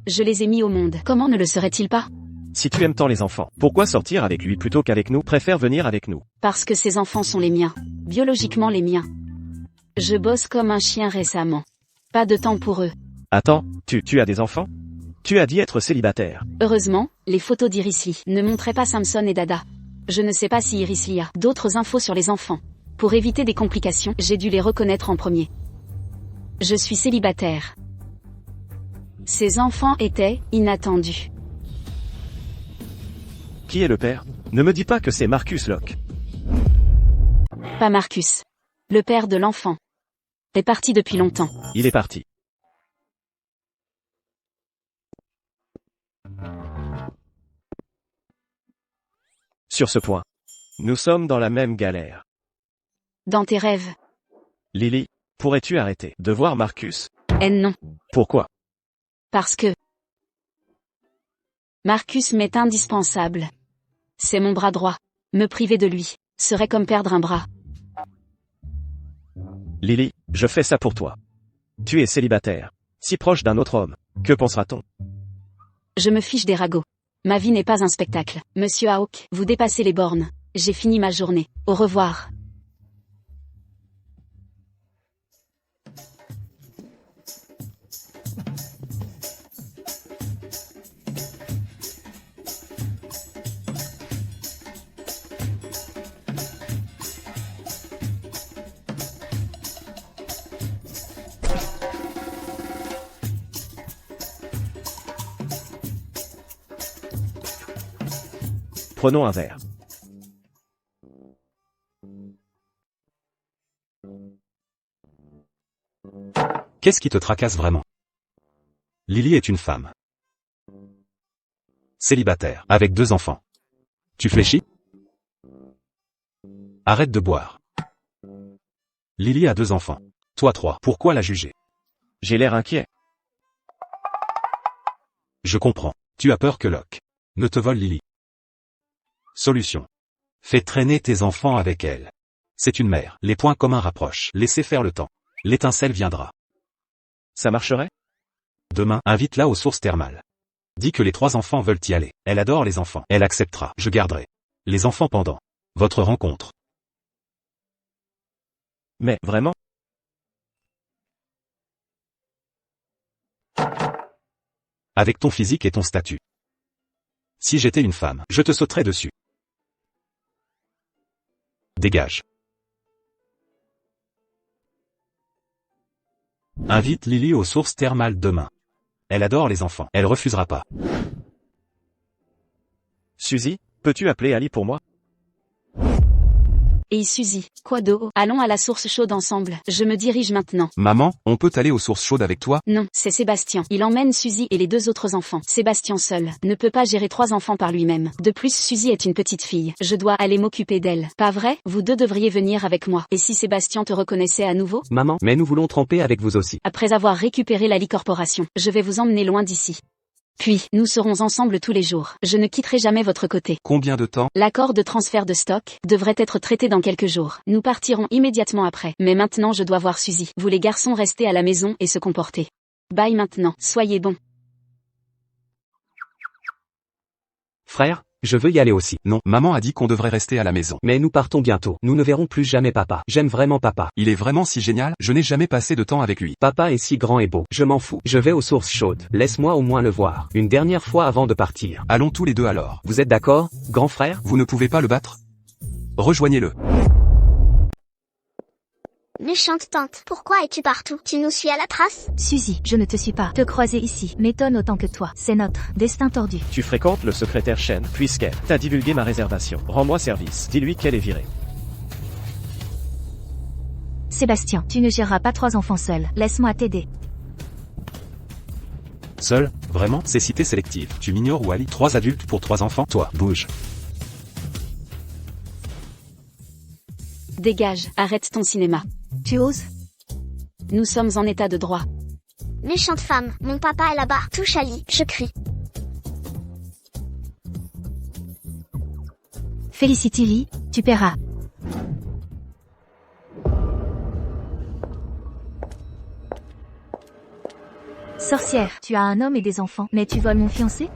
Je les ai mis au monde. Comment ne le seraient-ils pas? Si tu aimes tant les enfants, pourquoi sortir avec lui plutôt qu'avec nous? Préfère venir avec nous. Parce que ces enfants sont les miens. Biologiquement les miens. Je bosse comme un chien récemment. Pas de temps pour eux. Attends, tu as des enfants? Tu as dit être célibataire. Heureusement, les photos d'Iris Lee ne montraient pas Samson et Dada. Je ne sais pas si Iris Lee a d'autres infos sur les enfants. Pour éviter des complications, j'ai dû les reconnaître en premier. Je suis célibataire. Ces enfants étaient inattendus. Qui est le père? Ne me dis pas que c'est Marcus Locke. pas Marcus. Le père de l'enfant. Est parti depuis longtemps. Il est parti. Sur ce point, nous sommes dans la même galère. Dans tes rêves. Lily, pourrais-tu arrêter de voir Marcus? Non. Pourquoi? Parce que Marcus m'est indispensable. C'est mon bras droit. Me priver de lui serait comme perdre un bras. Lily, je fais ça pour toi. Tu es célibataire, si proche d'un autre homme. Que pensera-t-on? Je me fiche des ragots. Ma vie n'est pas un spectacle. Monsieur Hawk, vous dépassez les bornes. J'ai fini ma journée. Au revoir. Prenons un verre. Qu'est-ce qui te tracasse vraiment? Lily est une femme. Célibataire, avec 2 enfants. Tu fléchis? Arrête de boire. Lily a 2 enfants. Toi 3. Pourquoi la juger? J'ai l'air inquiet. Je comprends. Tu as peur que Locke ne te vole Lily. Solution. Fais traîner tes enfants avec elle. C'est une mère. Les points communs rapprochent. Laissez faire le temps. L'étincelle viendra. Ça marcherait? Demain, invite-la aux sources thermales. Dis que les 3 enfants veulent y aller. Elle adore les enfants. Elle acceptera. Je garderai les enfants pendant votre rencontre. Mais, vraiment? Avec ton physique et ton statut. Si j'étais une femme, je te sauterais dessus. Dégage. Invite Lily aux sources thermales demain. Elle adore les enfants. Elle refusera pas. Suzy, peux-tu appeler Ali pour moi? Et Suzy, quoi d'eau? Allons à la source chaude ensemble. Je me dirige maintenant. Maman, on peut aller aux sources chaudes avec toi? Non, c'est Sébastien. Il emmène Suzy et les 2 autres enfants. Sébastien seul ne peut pas gérer 3 enfants par lui-même. De plus, Suzy est une petite fille. Je dois aller m'occuper d'elle. Pas vrai? Vous 2 devriez venir avec moi. Et si Sébastien te reconnaissait à nouveau? Maman, mais nous voulons tremper avec vous aussi. Après avoir récupéré la corporation, je vais vous emmener loin d'ici. Puis, nous serons ensemble tous les jours. Je ne quitterai jamais votre côté. Combien de temps? L'accord de transfert de stock devrait être traité dans quelques jours. Nous partirons immédiatement après. Mais maintenant je dois voir Suzy. Vous les garçons restez à la maison et se comportez. Bye maintenant, soyez bons. Frère, je veux y aller aussi. Non, maman a dit qu'on devrait rester à la maison. Mais nous partons bientôt. Nous ne verrons plus jamais papa. J'aime vraiment papa. Il est vraiment si génial, je n'ai jamais passé de temps avec lui. Papa est si grand et beau. Je m'en fous. Je vais aux sources chaudes. Laisse-moi au moins le voir. Une dernière fois avant de partir. Allons tous les 2 alors. Vous êtes d'accord, grand frère? Vous ne pouvez pas le battre? Rejoignez-le. Méchante tante, pourquoi es-tu partout? Tu nous suis à la trace? Suzy, je ne te suis pas. Te croiser ici m'étonne autant que toi. C'est notre destin tordu. Tu fréquentes le secrétaire Shen, puisqu'elle t'a divulgué ma réservation. Rends-moi service. Dis-lui qu'elle est virée. Sébastien, tu ne géreras pas 3 enfants seuls. Laisse-moi t'aider. Seul, vraiment, c'est cité sélective. Tu m'ignores ou Ali? 3 adultes pour 3 enfants? Toi, bouge. Dégage, arrête ton cinéma. Tu oses? Nous sommes en état de droit. Méchante femme, mon papa est là-bas. Touche Ali, je crie. Felicity Lee, tu paieras. Sorcière, tu as un homme et des enfants, mais tu voles mon fiancé?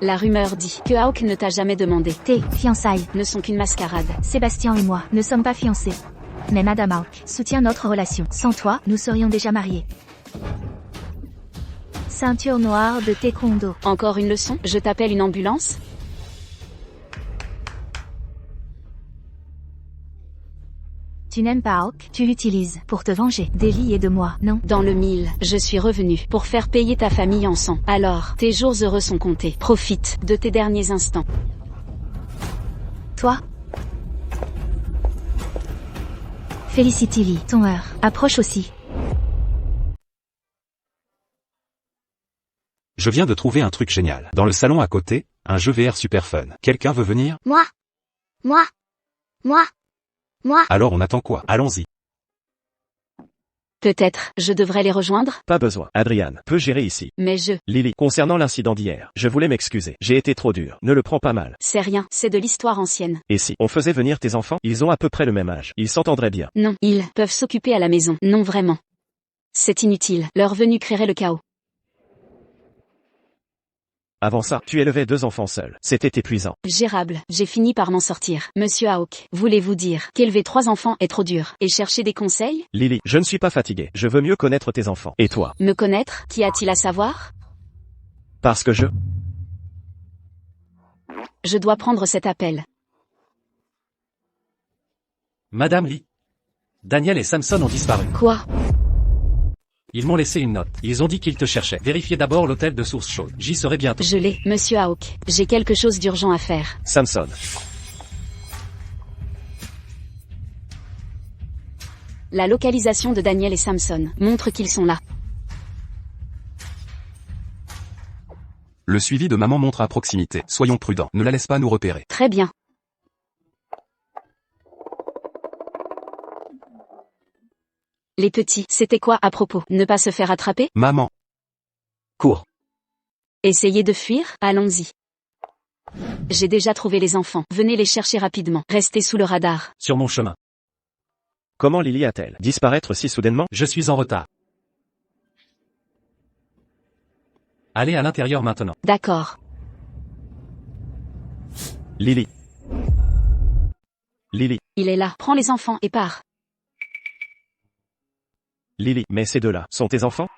La rumeur dit que Hawk ne t'a jamais demandé. Tes fiançailles ne sont qu'une mascarade. Sébastien et moi ne sommes pas fiancés. Mais Madame Hawk soutient notre relation. Sans toi, nous serions déjà mariés. Ceinture noire de taekwondo. Encore une leçon? Je t'appelle une ambulance? Tu n'aimes pas Hawk, tu l'utilises pour te venger d'Ellie et de moi, non? Dans le 1000, je suis revenu pour faire payer ta famille en sang. Alors, tes jours heureux sont comptés. Profite de tes derniers instants. Toi? Felicity Lee, ton heure approche aussi. Je viens de trouver un truc génial. Dans le salon à côté, un jeu VR super fun. Quelqu'un veut venir? Moi. Alors on attend quoi? Allons-y. Peut-être, je devrais les rejoindre? Pas besoin. Adrian peut gérer ici. Mais Lily, concernant l'incident d'hier, je voulais m'excuser. J'ai été trop dur. Ne le prends pas mal. c'est rien, c'est de l'histoire ancienne. Et si on faisait venir tes enfants? Ils ont à peu près le même âge. Ils s'entendraient bien. Non, ils peuvent s'occuper à la maison. Non vraiment. C'est inutile. Leur venue créerait le chaos. Avant ça, tu élevais 2 enfants seuls. C'était épuisant. Gérable, j'ai fini par m'en sortir. Monsieur Hawk, voulez-vous dire qu'élever 3 enfants est trop dur? Et chercher des conseils? Lily, je ne suis pas fatigué. Je veux mieux connaître tes enfants. Et toi? Me connaître? Qu'y a-t-il à savoir? Parce que Je dois prendre cet appel. Madame Lee. Daniel et Samson ont disparu. Quoi? Ils m'ont laissé une note. Ils ont dit qu'ils te cherchaient. Vérifiez d'abord l'hôtel de Source Chaude. J'y serai bientôt. Je l'ai, Monsieur Hawk. J'ai quelque chose d'urgent à faire. Samson. La localisation de Daniel et Samson montre qu'ils sont là. Le suivi de maman montre à proximité. Soyons prudents. Ne la laisse pas nous repérer. Très bien. Les petits, c'était quoi à propos? Ne pas se faire attraper? Maman. Cours. Essayez de fuir? Allons-y. J'ai déjà trouvé les enfants. Venez les chercher rapidement. Restez sous le radar. Sur mon chemin. Comment Lily a-t-elle disparaître si soudainement? Je suis en retard. Allez à l'intérieur maintenant. D'accord. Lily. Il est là. Prends les enfants et pars. Lily, mais ces 2-là sont tes enfants?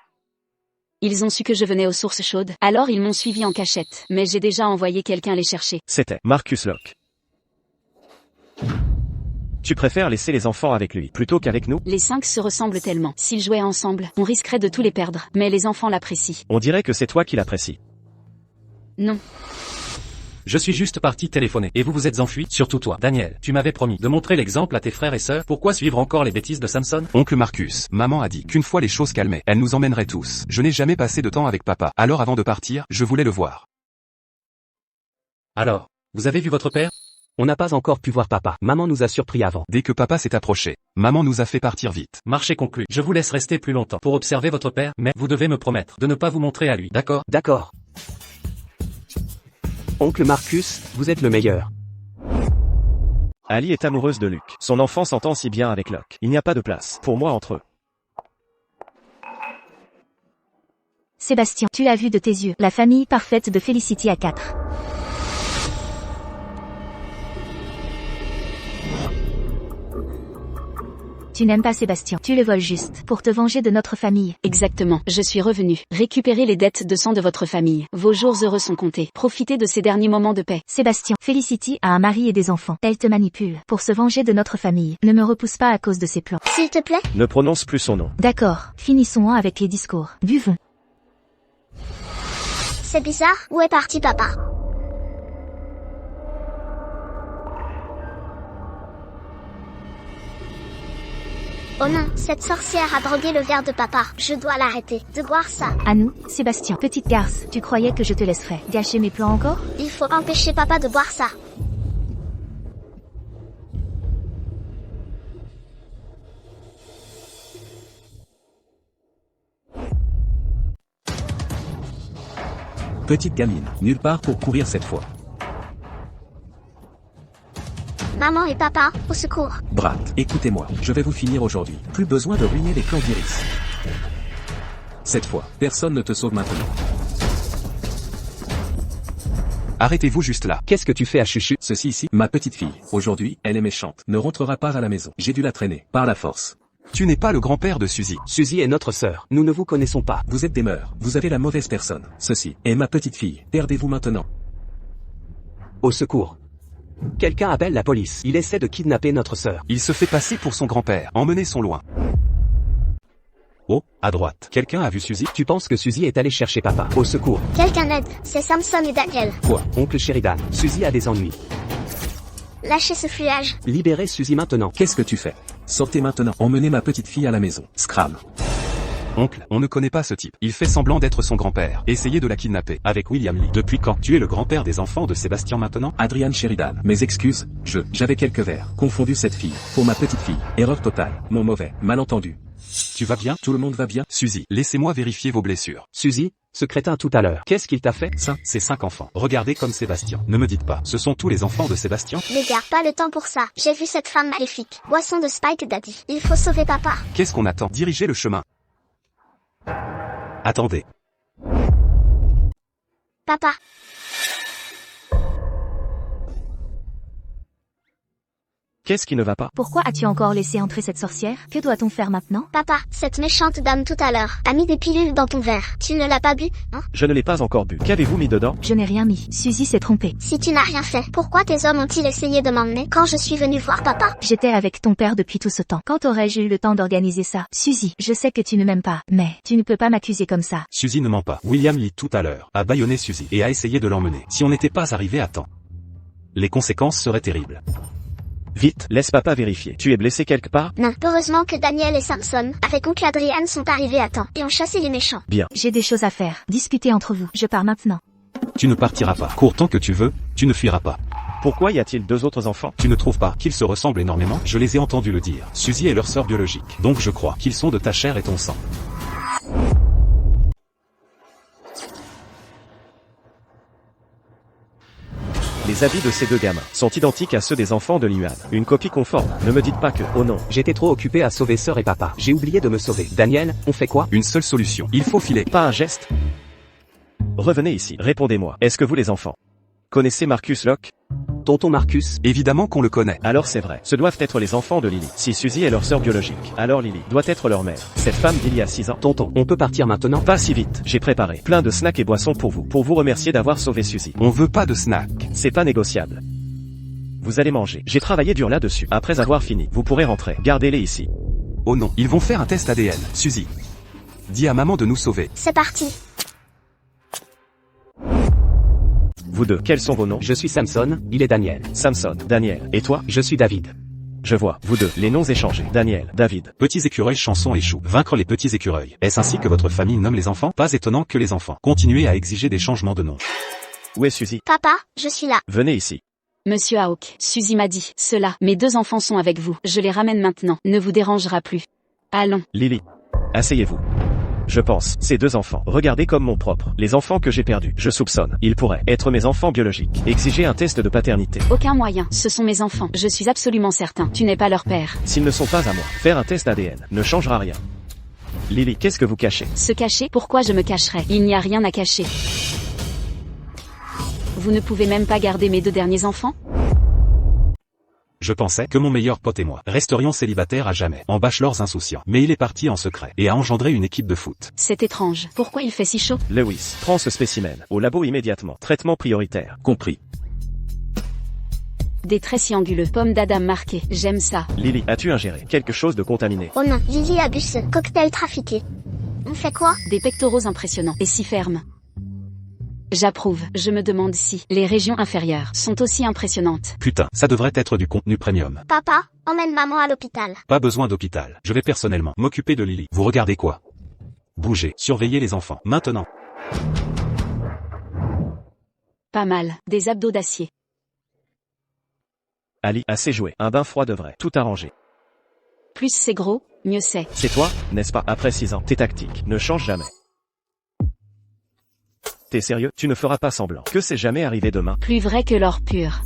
Ils ont su que je venais aux sources chaudes. Alors ils m'ont suivi en cachette. Mais j'ai déjà envoyé quelqu'un les chercher. C'était Marcus Locke. Tu préfères laisser les enfants avec lui plutôt qu'avec nous? Les 5 se ressemblent tellement. S'ils jouaient ensemble, on risquerait de tous les perdre. Mais les enfants l'apprécient. On dirait que c'est toi qui l'apprécies. Non. Je suis juste parti téléphoner. Et vous vous êtes enfui? Surtout toi, Daniel. Tu m'avais promis de montrer l'exemple à tes frères et sœurs. Pourquoi suivre encore les bêtises de Samson? Oncle Marcus, maman a dit qu'une fois les choses calmaient, elle nous emmènerait tous. Je n'ai jamais passé de temps avec papa. Alors avant de partir, je voulais le voir. Alors, vous avez vu votre père? On n'a pas encore pu voir papa. Maman nous a surpris avant. Dès que papa s'est approché, maman nous a fait partir vite. Marché conclu. Je vous laisse rester plus longtemps pour observer votre père, mais vous devez me promettre de ne pas vous montrer à lui, d'accord? D'accord. Oncle Marcus, vous êtes le meilleur. Ali est amoureuse de Luke. Son enfant s'entend si bien avec Locke. Il n'y a pas de place pour moi entre eux. Sébastien, tu l'as vu de tes yeux. La famille parfaite de Felicity à 4. Tu n'aimes pas Sébastien, tu le voles juste, pour te venger de notre famille. Exactement, je suis revenu. Récupérez les dettes de sang de votre famille. Vos jours heureux sont comptés. Profitez de ces derniers moments de paix. Sébastien, Felicity a un mari et des enfants. Elle te manipule, pour se venger de notre famille. Ne me repousse pas à cause de ses plans. S'il te plaît? Ne prononce plus son nom. D'accord, finissons avec les discours. Buvons. C'est bizarre, où est parti papa? Oh non, cette sorcière a drogué le verre de papa. Je dois l'arrêter de boire ça. À nous, Sébastien. Petite garce, tu croyais que je te laisserais gâcher mes plans encore? Il faut empêcher papa de boire ça. Petite gamine, nulle part pour courir cette fois. Maman et papa, au secours. Brat, écoutez-moi, je vais vous finir aujourd'hui. Plus besoin de ruiner les plans d'Iris. Cette fois, personne ne te sauve maintenant. Arrêtez-vous juste là. Qu'est-ce que tu fais à Chuchu? Ceci ici, ma petite fille. Aujourd'hui, elle est méchante. Ne rentrera pas à la maison. J'ai dû la traîner, par la force. Tu n'es pas le grand-père de Suzy. Suzy est notre sœur. Nous ne vous connaissons pas. Vous êtes des mœurs. Vous avez la mauvaise personne. Ceci est ma petite fille. Perdez-vous maintenant. Au secours. Quelqu'un appelle la police. Il essaie de kidnapper notre sœur. Il se fait passer pour son grand-père. Emmenez-son loin. Oh, à droite. Quelqu'un a vu Suzy? Tu penses que Suzy est allée chercher papa? Au secours. Quelqu'un aide, c'est Samson et Daniel. Quoi? Oncle Sheridan. Suzy a des ennuis. Lâchez ce fouillage. Libérez Suzy maintenant. Qu'est-ce que tu fais? Sortez maintenant. Emmenez ma petite fille à la maison. Scram. Oncle, on ne connaît pas ce type. Il fait semblant d'être son grand-père. Essayez de la kidnapper. Avec William Lee. Depuis quand? Tu es le grand-père des enfants de Sébastien maintenant? Adrian Sheridan. Mes excuses, j'avais quelques verres. Confondu cette fille. Pour ma petite fille. Erreur totale. Mon mauvais. Malentendu. Tu vas bien? Tout le monde va bien? Suzy, laissez-moi vérifier vos blessures. Suzy, ce crétin tout à l'heure, qu'est-ce qu'il t'a fait? Ça, c'est 5 enfants. Regardez comme Sébastien. Ne me dites pas, ce sont tous les enfants de Sébastien? Les gars, pas le temps pour ça. J'ai vu cette femme maléfique. Boisson de Spike Daddy. Il faut sauver papa. Qu'est-ce qu'on attend? Dirigez le chemin. Attendez. Papa. Qu'est-ce qui ne va pas? Pourquoi as-tu encore laissé entrer cette sorcière? Que doit-on faire maintenant? Papa, cette méchante dame tout à l'heure a mis des pilules dans ton verre. Tu ne l'as pas bu, hein? Je ne l'ai pas encore bu. Qu'avez-vous mis dedans? Je n'ai rien mis. Suzy s'est trompée. Si tu n'as rien fait, pourquoi tes hommes ont-ils essayé de m'emmener quand je suis venue voir papa? J'étais avec ton père depuis tout ce temps. Quand aurais-je eu le temps d'organiser ça? Suzy, je sais que tu ne m'aimes pas, mais tu ne peux pas m'accuser comme ça. Suzy ne ment pas. William Lee tout à l'heure a bâillonné Suzy et a essayé de l'emmener. Si on n'était pas arrivé à temps, les conséquences seraient terribles. Vite, laisse papa vérifier. Tu es blessé quelque part? Non. Heureusement que Daniel et Samson, avec oncle Adrian, sont arrivés à temps et ont chassé les méchants. Bien. J'ai des choses à faire. Discutez entre vous. Je pars maintenant. Tu ne partiras pas. Cours tant que tu veux, tu ne fuiras pas. Pourquoi y a-t-il 2 autres enfants? Tu ne trouves pas qu'ils se ressemblent énormément? Je les ai entendus le dire. Suzy est leur sœur biologique. Donc je crois qu'ils sont de ta chair et ton sang. Les habits de ces 2 gamins sont identiques à ceux des enfants de Liuan. Une copie conforme. Ne me dites pas que, oh non. J'étais trop occupé à sauver sœur et papa. J'ai oublié de me sauver. Daniel, on fait quoi? Une seule solution. Il faut filer. Pas un geste. Revenez ici. Répondez-moi. Est-ce que vous les enfants connaissez Marcus Locke? Tonton Marcus? Évidemment qu'on le connaît. Alors c'est vrai. Ce doivent être les enfants de Lily. Si Suzy est leur sœur biologique, alors Lily doit être leur mère. Cette femme d'il y a 6 ans. Tonton, on peut partir maintenant? Pas si vite. J'ai préparé plein de snacks et boissons pour vous remercier d'avoir sauvé Suzy. On veut pas de snack. C'est pas négociable. Vous allez manger. J'ai travaillé dur là-dessus. Après avoir fini, vous pourrez rentrer. Gardez-les ici. Oh non, ils vont faire un test ADN. Suzy, dis à maman de nous sauver. C'est parti. Vous deux, quels sont vos noms? Je suis Samson, il est Daniel. Samson, Daniel. Et toi? Je suis David. Je vois, vous deux, les noms échangés. Daniel, David. Petits écureuils chanson échoue. Vaincre les petits écureuils. Est-ce ainsi que votre famille nomme les enfants? Pas étonnant que les enfants continuent à exiger des changements de nom. Où est Suzy? Papa, je suis là. Venez ici. Monsieur Hawk, Suzy m'a dit cela. Mes 2 enfants sont avec vous. Je les ramène maintenant. Ne vous dérangera plus. Allons. Lily, asseyez-vous. Je pense, ces 2 enfants, regardez comme mon propre. Les enfants que j'ai perdus, je soupçonne. Ils pourraient être mes enfants biologiques. Exiger un test de paternité. Aucun moyen. Ce sont mes enfants. Je suis absolument certain. Tu n'es pas leur père. S'ils ne sont pas à moi, faire un test ADN ne changera rien. Lily, qu'est-ce que vous cachez? Se cacher? Pourquoi je me cacherais? Il n'y a rien à cacher. Vous ne pouvez même pas garder mes 2 derniers enfants? Je pensais que mon meilleur pote et moi resterions célibataires à jamais, en bachelors insouciants. Mais il est parti en secret et a engendré une équipe de foot. C'est étrange. Pourquoi il fait si chaud? Lewis, prends ce spécimen. Au labo immédiatement. Traitement prioritaire. Compris. Des traits si anguleux. Pomme d'Adam marquée. J'aime ça. Lily, as-tu ingéré quelque chose de contaminé? Oh non, Lily abuse. Cocktail trafiqué. On fait quoi? Des pectoraux impressionnants. Et si fermes. J'approuve. Je me demande si les régions inférieures sont aussi impressionnantes. Putain, ça devrait être du contenu premium. Papa, emmène maman à l'hôpital. Pas besoin d'hôpital. Je vais personnellement m'occuper de Lily. Vous regardez quoi? Bougez, surveillez les enfants. Maintenant. Pas mal. Des abdos d'acier. Ali, assez joué. Un bain froid devrait tout arranger. Plus c'est gros, mieux c'est. C'est toi, n'est-ce pas? Après 6 ans, tes tactiques ne changent jamais. T'es sérieux? Tu ne feras pas semblant que c'est jamais arrivé demain. Plus vrai que l'or pur.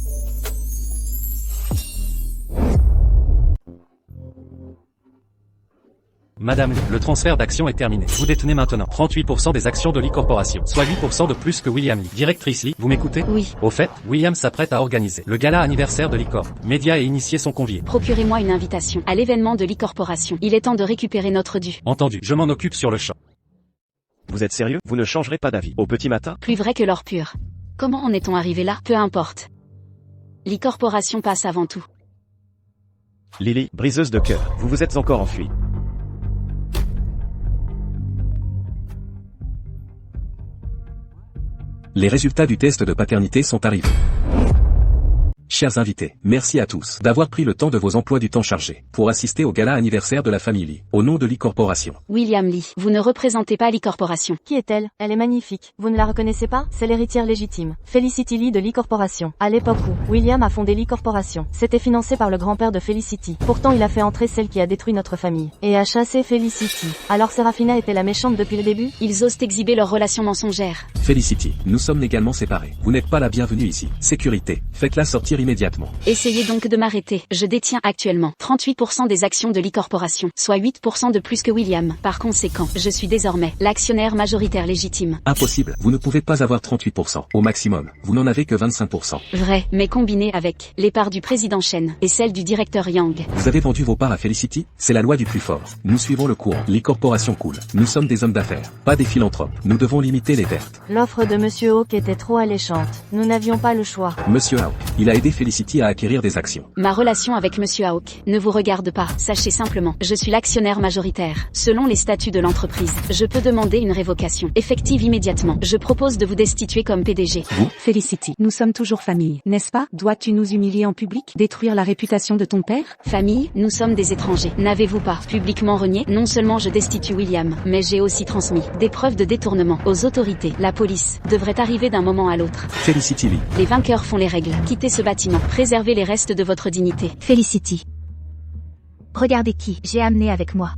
Madame Lee, le transfert d'actions est terminé. Vous détenez maintenant 38% des actions de Lee Corporation, soit 8% de plus que William Lee. Directrice Lee, vous m'écoutez? Oui. Au fait, William s'apprête à organiser le gala anniversaire de Lee Corp. Médias et initiés sont conviés. Procurez-moi une invitation à l'événement de Lee Corporation. Il est temps de récupérer notre dû. Entendu, je m'en occupe sur le champ. Vous êtes sérieux? Vous ne changerez pas d'avis au petit matin? Plus vrai que l'or pur. Comment en est-on arrivé là? Peu importe. Lee Corporation passe avant tout. Lily, briseuse de cœur, vous vous êtes encore enfuie. Les résultats du test de paternité sont arrivés. Chers invités, merci à tous d'avoir pris le temps de vos emplois du temps chargés pour assister au gala anniversaire de la famille Lee, au nom de Lee Corporation. William Lee, vous ne représentez pas Lee Corporation. Qui est-elle? Elle est magnifique. Vous ne la reconnaissez pas? C'est l'héritière légitime. Felicity Lee de Lee Corporation. À l'époque où William a fondé Lee Corporation, c'était financé par le grand-père de Felicity. Pourtant il a fait entrer celle qui a détruit notre famille. Et a chassé Felicity. Alors Serafina était la méchante depuis le début? Ils osent exhiber leurs relations mensongères. Felicity, nous sommes légalement séparés. Vous n'êtes pas la bienvenue ici. Sécurité, faites-la sortir immédiatement. Essayez donc de m'arrêter. Je détiens actuellement 38% des actions de Lee Corporation, soit 8% de plus que William. Par conséquent, je suis désormais l'actionnaire majoritaire légitime. Impossible, vous ne pouvez pas avoir 38%. Au maximum, vous n'en avez que 25%. Vrai, mais combiné avec les parts du président Chen et celles du directeur Yang. Vous avez vendu vos parts à Felicity? C'est la loi du plus fort. Nous suivons le courant. Les corporations coulent. Nous sommes des hommes d'affaires, pas des philanthropes. Nous devons limiter les pertes. L'offre de Monsieur Hawk était trop alléchante. Nous n'avions pas le choix. Monsieur Hawk, il a aidé Felicity à acquérir des actions. Ma relation avec Monsieur Hawk ne vous regarde pas. Sachez simplement, je suis l'actionnaire majoritaire. Selon les statuts de l'entreprise, je peux demander une révocation effective immédiatement. Je propose de vous destituer comme PDG. Vous? Felicity, nous sommes toujours famille, n'est-ce pas? Dois-tu nous humilier en public? Détruire la réputation de ton père? Famille, nous sommes des étrangers. N'avez-vous pas publiquement renié? Non seulement je destitue William, mais j'ai aussi transmis des preuves de détournement aux autorités. La police devrait arriver d'un moment à l'autre. Felicity Lee. Les vainqueurs font les règles. Quittez ce bâtiment. Préservez les restes de votre dignité. Felicity. Regardez qui j'ai amené avec moi.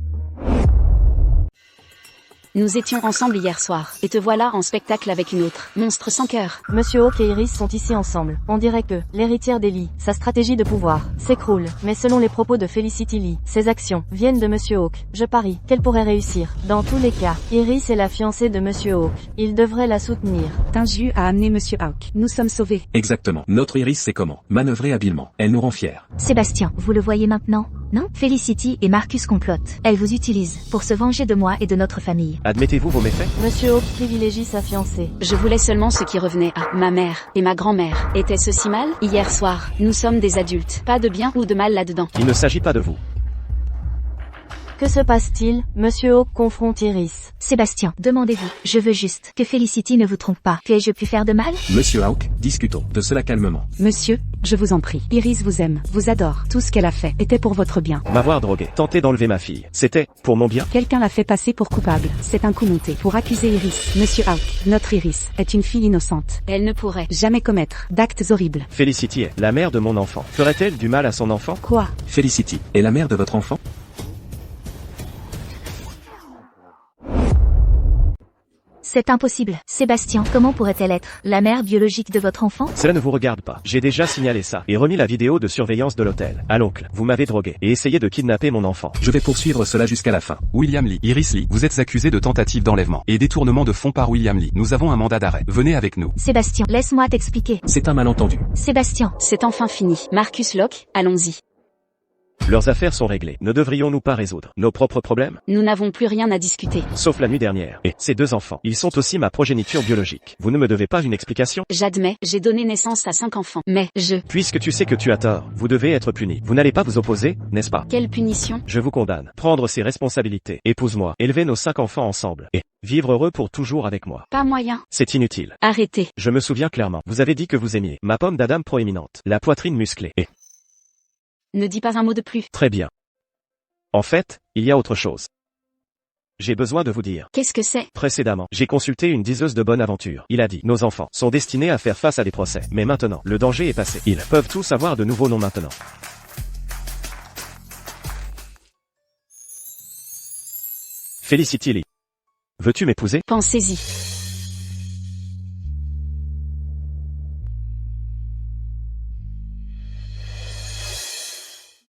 Nous étions ensemble hier soir, et te voilà en spectacle avec une autre. Monstre sans cœur. Monsieur Hawk et Iris sont ici ensemble. On dirait que l'héritière d'Ellie, sa stratégie de pouvoir, s'écroule. Mais selon les propos de Felicity Lee, ses actions viennent de Monsieur Hawk. Je parie qu'elle pourrait réussir. Dans tous les cas, Iris est la fiancée de Monsieur Hawk. Il devrait la soutenir. Tinju a amené Monsieur Hawk. Nous sommes sauvés. Exactement. Notre Iris sait comment manœuvrer habilement. Elle nous rend fiers. Sébastien, vous le voyez maintenant? Non? Felicity et Marcus complotent. Elle vous utilise pour se venger de moi et de notre famille. Admettez-vous vos méfaits? Monsieur Hawk privilégie sa fiancée. Je voulais seulement ce qui revenait à ma mère et ma grand-mère. Était-ce si mal? Hier soir, nous sommes des adultes. Pas de bien ou de mal là-dedans. Il ne s'agit pas de vous. Que se passe-t-il? Monsieur Hawk confronte Iris. Sébastien, demandez-vous. Je veux juste que Felicity ne vous trompe pas. Qu'ai-je pu faire de mal? Monsieur Hawk, discutons de cela calmement. Monsieur, je vous en prie. Iris vous aime, vous adore. Tout ce qu'elle a fait était pour votre bien. M'avoir drogué, tenter d'enlever ma fille. C'était pour mon bien? Quelqu'un l'a fait passer pour coupable. C'est un coup monté pour accuser Iris. Monsieur Hawk, notre Iris, est une fille innocente. Elle ne pourrait jamais commettre d'actes horribles. Felicity est la mère de mon enfant. Ferait-elle du mal à son enfant? Quoi? Felicity est la mère de votre enfant? C'est impossible. Sébastien, comment pourrait-elle être la mère biologique de votre enfant? Cela ne vous regarde pas. J'ai déjà signalé ça et remis la vidéo de surveillance de l'hôtel. À l'oncle, vous m'avez drogué et essayé de kidnapper mon enfant. Je vais poursuivre cela jusqu'à la fin. William Lee, Iris Lee, vous êtes accusé de tentative d'enlèvement et détournement de fonds par William Lee. Nous avons un mandat d'arrêt. Venez avec nous. Sébastien, laisse-moi t'expliquer. C'est un malentendu. Sébastien. C'est enfin fini. Marcus Locke, allons-y. Leurs affaires sont réglées. Ne devrions-nous pas résoudre nos propres problèmes? Nous n'avons plus rien à discuter. Sauf la nuit dernière. Et ces deux enfants, ils sont aussi ma progéniture biologique. Vous ne me devez pas une explication? J'admets, j'ai donné naissance à 5 enfants. Mais, Puisque tu sais que tu as tort, vous devez être puni. Vous n'allez pas vous opposer, n'est-ce pas? Quelle punition? Je vous condamne. Prendre ses responsabilités. Épouse-moi. Élever nos 5 enfants ensemble. Et vivre heureux pour toujours avec moi. Pas moyen. C'est inutile. Arrêtez. Je me souviens clairement. Vous avez dit que vous aimiez ma pomme d'Adam proéminente, la poitrine musclée. Et ne dis pas un mot de plus. Très bien. En fait, il y a autre chose. J'ai besoin de vous dire. Qu'est-ce que c'est? Précédemment, j'ai consulté une diseuse de bonne aventure. Il a dit, nos enfants sont destinés à faire face à des procès. Mais maintenant, le danger est passé. Ils peuvent tous avoir de nouveaux noms maintenant. Felicity Lee. Veux-tu m'épouser? Pensez-y.